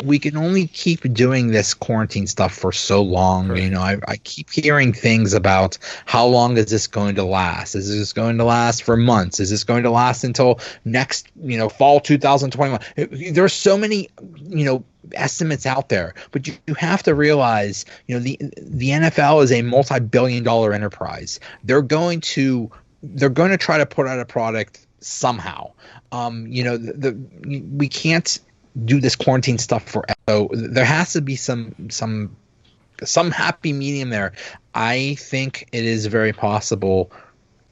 Speaker 2: We can only keep doing this quarantine stuff for so long. Right. I keep hearing things about how long is this going to last? Is this going to last for months? Is this going to last until next, fall 2021? There's so many, estimates out there, but you have to realize, the NFL is a multi-billion-dollar enterprise. They're going to try to put out a product somehow. We can't do this quarantine stuff forever. So there has to be some happy medium there. I think it is very possible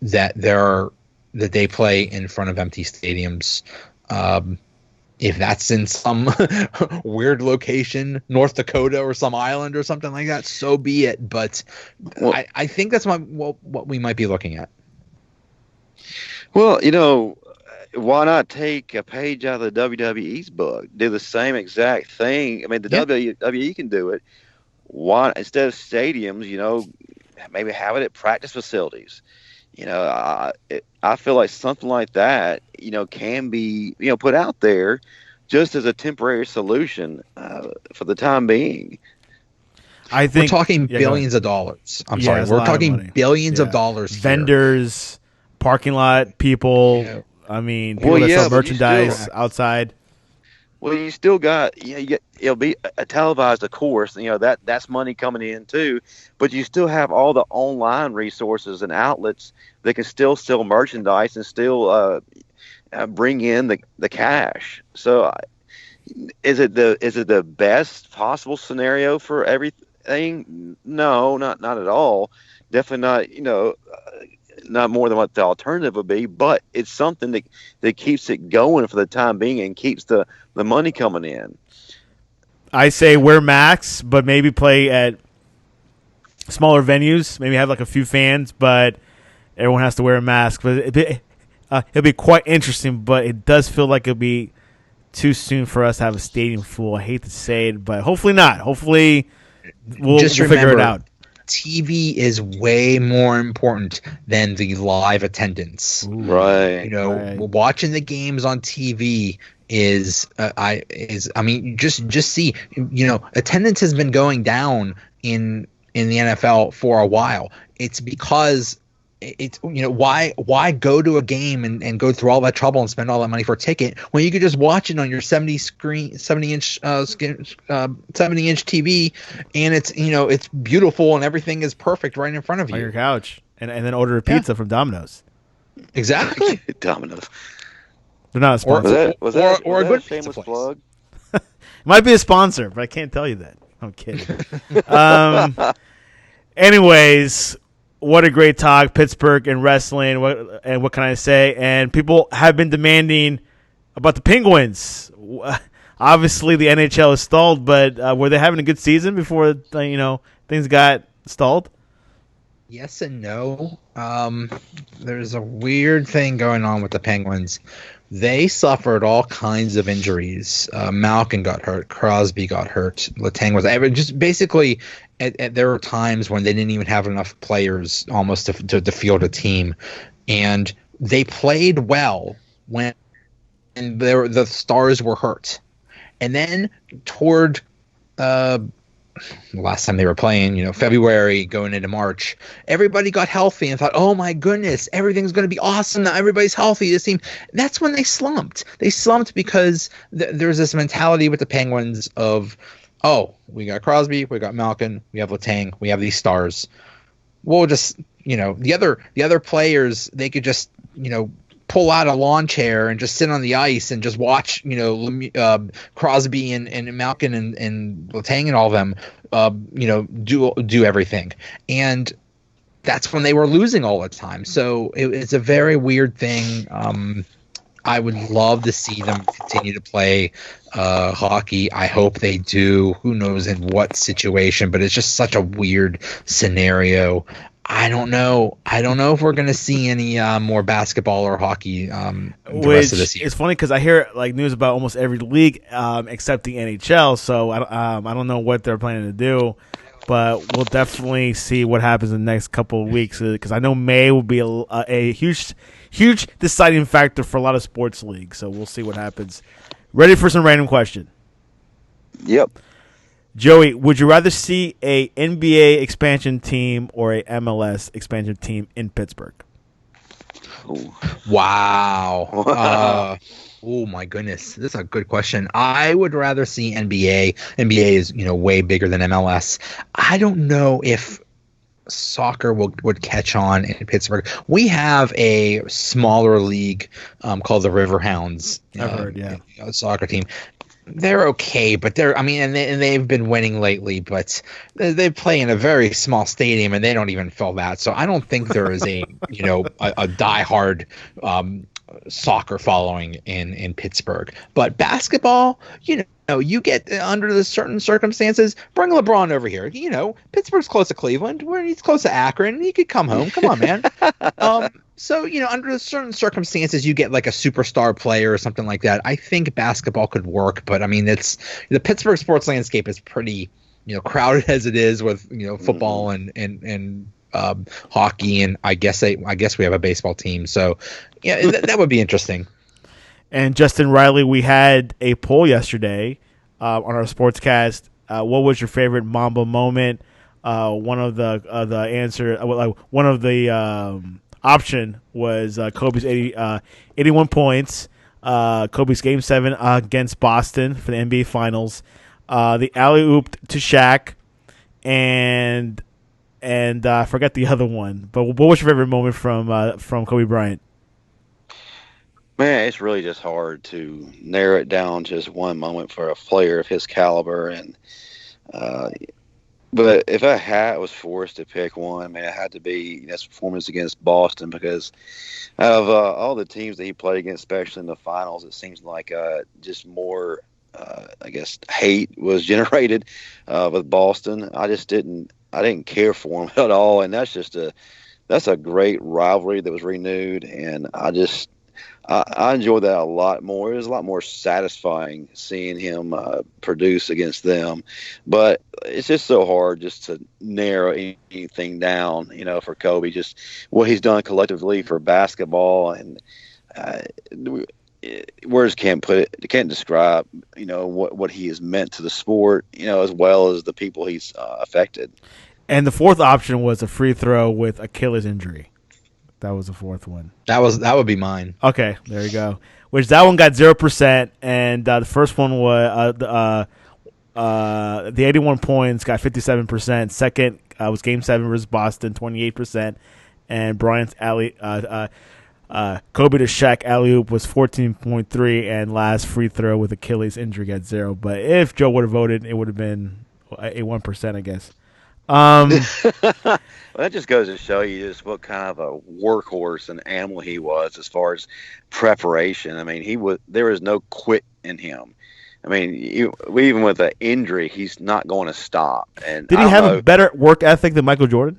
Speaker 2: that they play in front of empty stadiums. If that's in some weird location, North Dakota or some island or something like that, so be it. But I think that's what we might be looking at.
Speaker 3: Well, why not take a page out of the WWE's book? Do the same exact thing. I mean, the WWE can do it. Why, instead of stadiums, maybe have it at practice facilities? I feel like something like that, can be, put out there just as a temporary solution for the time being.
Speaker 1: I think
Speaker 2: we're talking billions of dollars. I'm sorry, we're talking billions of dollars.
Speaker 1: Vendors, parking lot people.
Speaker 2: Yeah.
Speaker 1: I mean, people that sell merchandise outside.
Speaker 3: Well, you still got, it'll be a televised, of course. That's money coming in too, but you still have all the online resources and outlets that can still sell merchandise and still bring in the cash. So, is it the best possible scenario for everything? No, not at all. Definitely not. Not more than what the alternative would be, but it's something that keeps it going for the time being and keeps the money coming in.
Speaker 1: I say wear masks, but maybe play at smaller venues. Maybe have like a few fans, but everyone has to wear a mask. But it'll be quite interesting, but it does feel like it'll be too soon for us to have a stadium full. I hate to say it, but hopefully not. Hopefully we'll figure it out.
Speaker 2: TV is way more important than the live attendance.
Speaker 1: Ooh,
Speaker 3: right.
Speaker 2: Watching the games on TV is just see, attendance has been going down in the NFL for a while. It's because it's why go to a game and go through all that trouble and spend all that money for a ticket when you could just watch it on your 70-inch TV, and it's beautiful and everything is perfect right in front of you
Speaker 1: on your couch, and then order a pizza from Domino's.
Speaker 2: Exactly.
Speaker 3: Domino's.
Speaker 1: They're not a sponsor.
Speaker 3: Was that
Speaker 2: a good
Speaker 3: shameless
Speaker 2: place.
Speaker 3: plug?
Speaker 1: Might be a sponsor, but I can't tell you that. I'm kidding. Anyways. What a great talk, Pittsburgh and wrestling. What can I say? And people have been demanding about the Penguins. Obviously, the NHL is stalled, but were they having a good season before things got stalled?
Speaker 2: Yes and no. There's a weird thing going on with the Penguins. They suffered all kinds of injuries. Malkin got hurt. Crosby got hurt. Letang was just basically. There were times when they didn't even have enough players almost to field a team, and they played well when the stars were hurt. And then toward the last time they were playing, February going into March, everybody got healthy and thought, oh my goodness, everything's going to be awesome now. Everybody's healthy. This team. That's when they slumped. They slumped because there's this mentality with the Penguins of, oh, we got Crosby, we got Malkin, we have Letang, we have these stars. We'll just, the other players, they could just, pull out a lawn chair and just sit on the ice and just watch, Crosby and Malkin and Letang and all of them, do everything. And that's when they were losing all the time. So it's a very weird thing. I would love to see them continue to play hockey. I hope they do. Who knows in what situation, but it's just such a weird scenario. I don't know if we're going to see any more basketball or hockey the rest of this year.
Speaker 1: It's funny because I hear news about almost every league except the NHL, so I don't know what they're planning to do. But we'll definitely see what happens in the next couple of weeks because I know May will be a huge deciding factor for a lot of sports leagues. So we'll see what happens. Ready for some random question?
Speaker 3: Yep.
Speaker 1: Joey, would you rather see a NBA expansion team or a MLS expansion team in Pittsburgh?
Speaker 2: Wow. Oh my goodness, this is a good question. I would rather see NBA. NBA is way bigger than MLS. I don't know if soccer would catch on in Pittsburgh. We have a smaller league called the Riverhounds.
Speaker 1: I've heard, yeah,
Speaker 2: soccer team. They're okay, but they've been winning lately, but they play in a very small stadium and they don't even fill that. So I don't think there is a a diehard soccer following in Pittsburgh. But basketball, you get under the certain circumstances, bring LeBron over here. Pittsburgh's close to Cleveland, where he's close to Akron. He could come home. Come on, man. So, under certain circumstances, you get like a superstar player or something like that. I think basketball could work, but I mean, it's the Pittsburgh sports landscape is pretty, crowded as it is with, football and hockey, and I guess we have a baseball team. So, yeah, that would be interesting.
Speaker 1: And Justin Riley, we had a poll yesterday on our sportscast. what was your favorite Mamba moment? One of the answer, one of the option was Kobe's 81 points. Kobe's Game 7 against Boston for the NBA Finals. The alley oop to Shaq, and I forgot the other one. But what was your favorite moment from Kobe Bryant?
Speaker 3: Man, it's really just hard to narrow it down to just one moment for a player of his caliber. And but if was forced to pick one, man, it had to be his performance against Boston, because out of all the teams that he played against, especially in the finals, it seems like just more, I guess, hate was generated with Boston. I didn't care for him at all, and that's a great rivalry that was renewed, and I enjoyed that a lot more. It was a lot more satisfying seeing him produce against them. But it's just so hard just to narrow anything down, for Kobe, just what he's done collectively for basketball. And words can't put it, can't describe, what he has meant to the sport, as well as the people he's affected.
Speaker 1: And the fourth option was a free throw with Achilles injury. That was the fourth one.
Speaker 2: That would be mine.
Speaker 1: Okay, there you go. Which that one got 0%, and the first one was the 81 points got 57%. Second was Game 7 versus Boston, 28%, and Bryant's Kobe to Shaq alley oop was 14.3, and last free throw with Achilles injury got 0. But if Joe would have voted, it would have been a 1%, I guess.
Speaker 3: Well, that just goes to show you just what kind of a workhorse and animal he was as far as preparation. I mean, there was no quit in him. I mean, even with an injury, he's not going to stop. And
Speaker 1: did he have a better work ethic than Michael Jordan?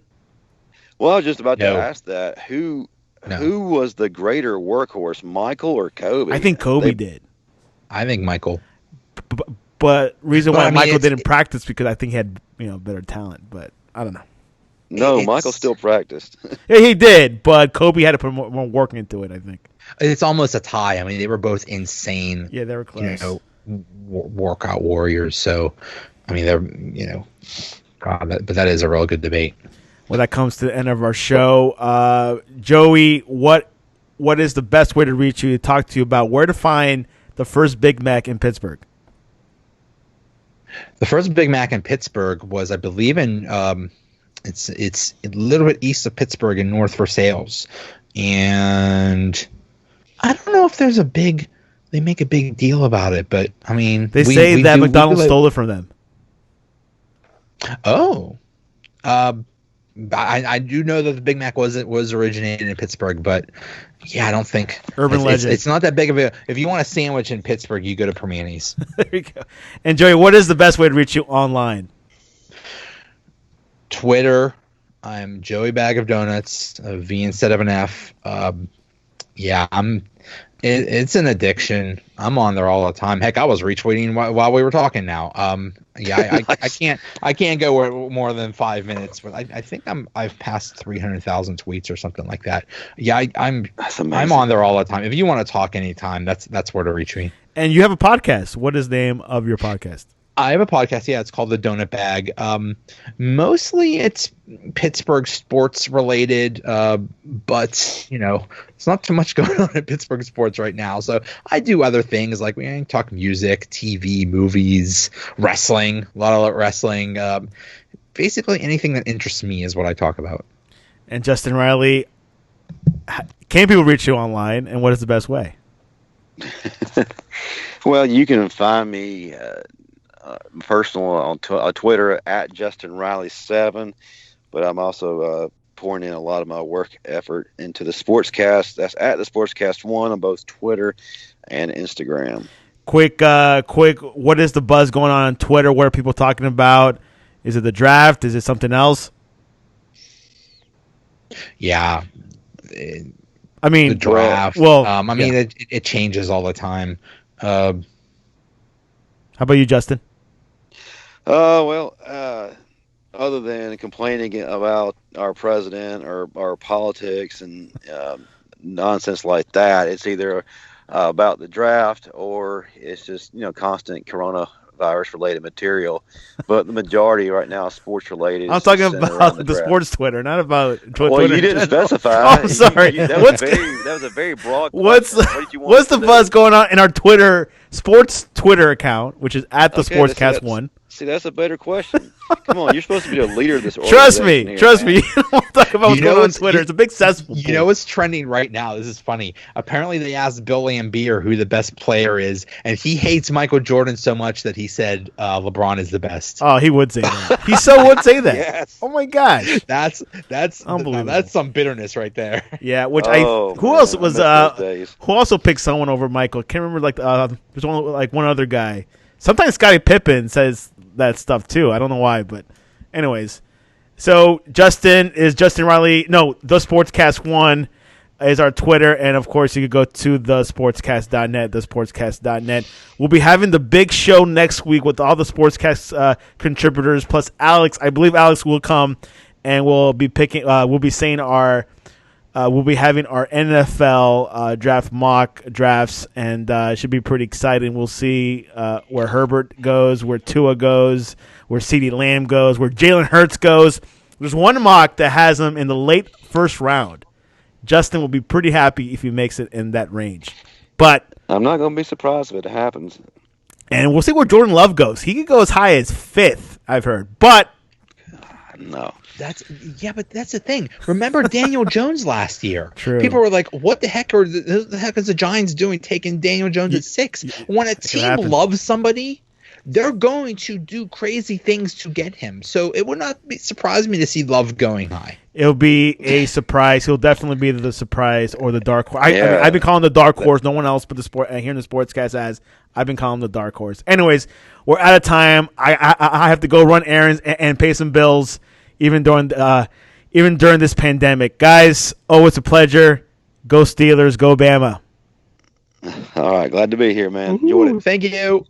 Speaker 3: Well, I was just about to ask that. Who was the greater workhorse, Michael or Kobe?
Speaker 1: I think Kobe did.
Speaker 2: I think Michael.
Speaker 1: But why Michael didn't practice, because I think he had better talent. But I don't know.
Speaker 3: No, Michael still practiced.
Speaker 1: Yeah, he did, but Kobe had to put more work into it, I think.
Speaker 2: It's almost a tie. I mean, they were both insane.
Speaker 1: Yeah, they were close.
Speaker 2: Workout warriors. So, I mean, they're but that is a real good debate.
Speaker 1: Well, that comes to the end of our show. Joey, what is the best way to reach you, to talk to you about where to find the first Big Mac in Pittsburgh?
Speaker 2: The first Big Mac in Pittsburgh was, I believe, in it's a little bit east of Pittsburgh in North Versailles, and I don't know if there's they make a big deal about it, but I mean,
Speaker 1: they say that McDonald's stole it from them.
Speaker 2: Oh, I do know that the Big Mac was originated in Pittsburgh, but yeah, I don't think
Speaker 1: urban legend.
Speaker 2: It's not that big of a. If you want a sandwich in Pittsburgh, you go to Permani's.
Speaker 1: There you go. And Joey, what is the best way to reach you online?
Speaker 2: Twitter, I'm Joey Bag of Donuts, a V instead of an F. Yeah, it's an addiction. I'm on there all the time. Heck, I was retweeting while we were talking now. Yeah, I can't go more than 5 minutes, but I think I've passed 300,000 tweets or something like that. Yeah, I'm on there all the time. If you want to talk anytime, that's where to reach me. And
Speaker 1: you have a podcast. What is the name of your podcast?
Speaker 2: I have a podcast. Yeah, it's called The Donut Bag. Mostly it's Pittsburgh sports related, but it's not too much going on in Pittsburgh sports right now. So I do other things like we talk music, TV, movies, wrestling, a lot of wrestling. Basically anything that interests me is what I talk about.
Speaker 1: And Justin Riley, can people reach you online, and what is the best way?
Speaker 3: Well, you can find me personal on Twitter at Justin Riley 7, but I'm also pouring in a lot of my work effort into the Sportscast. That's at the Sportscast 1 on both Twitter and Instagram.
Speaker 1: Quick, what is the buzz going on Twitter? What are people talking about? Is it the draft? Is it something else?
Speaker 2: Yeah.
Speaker 1: I mean,
Speaker 2: the draft.
Speaker 1: Well,
Speaker 2: it changes all the time.
Speaker 1: How about you, Justin?
Speaker 3: Other than complaining about our president or our politics and nonsense like that, it's either about the draft or it's just constant coronavirus related material, but the majority right now is sports related.
Speaker 1: I'm talking about the sports Twitter, not about Twitter.
Speaker 3: Well, you didn't specify.
Speaker 1: Oh, I'm sorry.
Speaker 3: That was a very broad question.
Speaker 1: What's the buzz going on in our sports Twitter account, which is at the Sportscast1?
Speaker 3: See, that's a better question. Come on, you're supposed to be the leader of this organization.
Speaker 1: Trust me. We'll talk about what's going on on Twitter. It's a big cesspool.
Speaker 2: You know what's trending right now? This is funny. Apparently, they asked Bill Laimbeer who the best player is, and he hates Michael Jordan so much that he said LeBron is the best.
Speaker 1: Oh, he would say that. He so would say that.
Speaker 3: Yes.
Speaker 1: Oh my gosh.
Speaker 2: That's unbelievable. That's some bitterness right there.
Speaker 1: Yeah. Who also picked someone over Michael? Can't remember. There's one other guy. Sometimes Scottie Pippen says that stuff too. I don't know why, but anyways. So Justin Riley. No, the Sportscast1 is our Twitter, and of course you could go to thesportscast.net, thesportscast.net. We'll be having the big show next week with all the Sportscast contributors plus Alex. I believe Alex will come, and we'll be having our NFL draft mock drafts, and it should be pretty exciting. We'll see where Herbert goes, where Tua goes, where CeeDee Lamb goes, where Jalen Hurts goes. There's one mock that has him in the late first round. Justin will be pretty happy if he makes it in that range. But
Speaker 3: I'm not going to be surprised if it happens.
Speaker 1: And we'll see where Jordan Love goes. He could go as high as 5th, I've heard. But
Speaker 3: no.
Speaker 2: But that's the thing. Remember Daniel Jones last year?
Speaker 1: True.
Speaker 2: People were like, "What the heck is the Giants doing taking Daniel Jones at 6?" When a team loves somebody, they're going to do crazy things to get him. So it would not surprise me to see Love going high.
Speaker 1: It'll be a surprise. He'll definitely be the surprise or the dark horse. I've been calling the dark horse. No one else but here in the Sportscast as I've been calling the dark horse. Anyways, we're out of time. I have to go run errands and pay some bills. Even during this pandemic. Guys, it's a pleasure. Go Steelers, go Bama.
Speaker 3: All right, glad to be here, man. Enjoyed it.
Speaker 2: Thank you.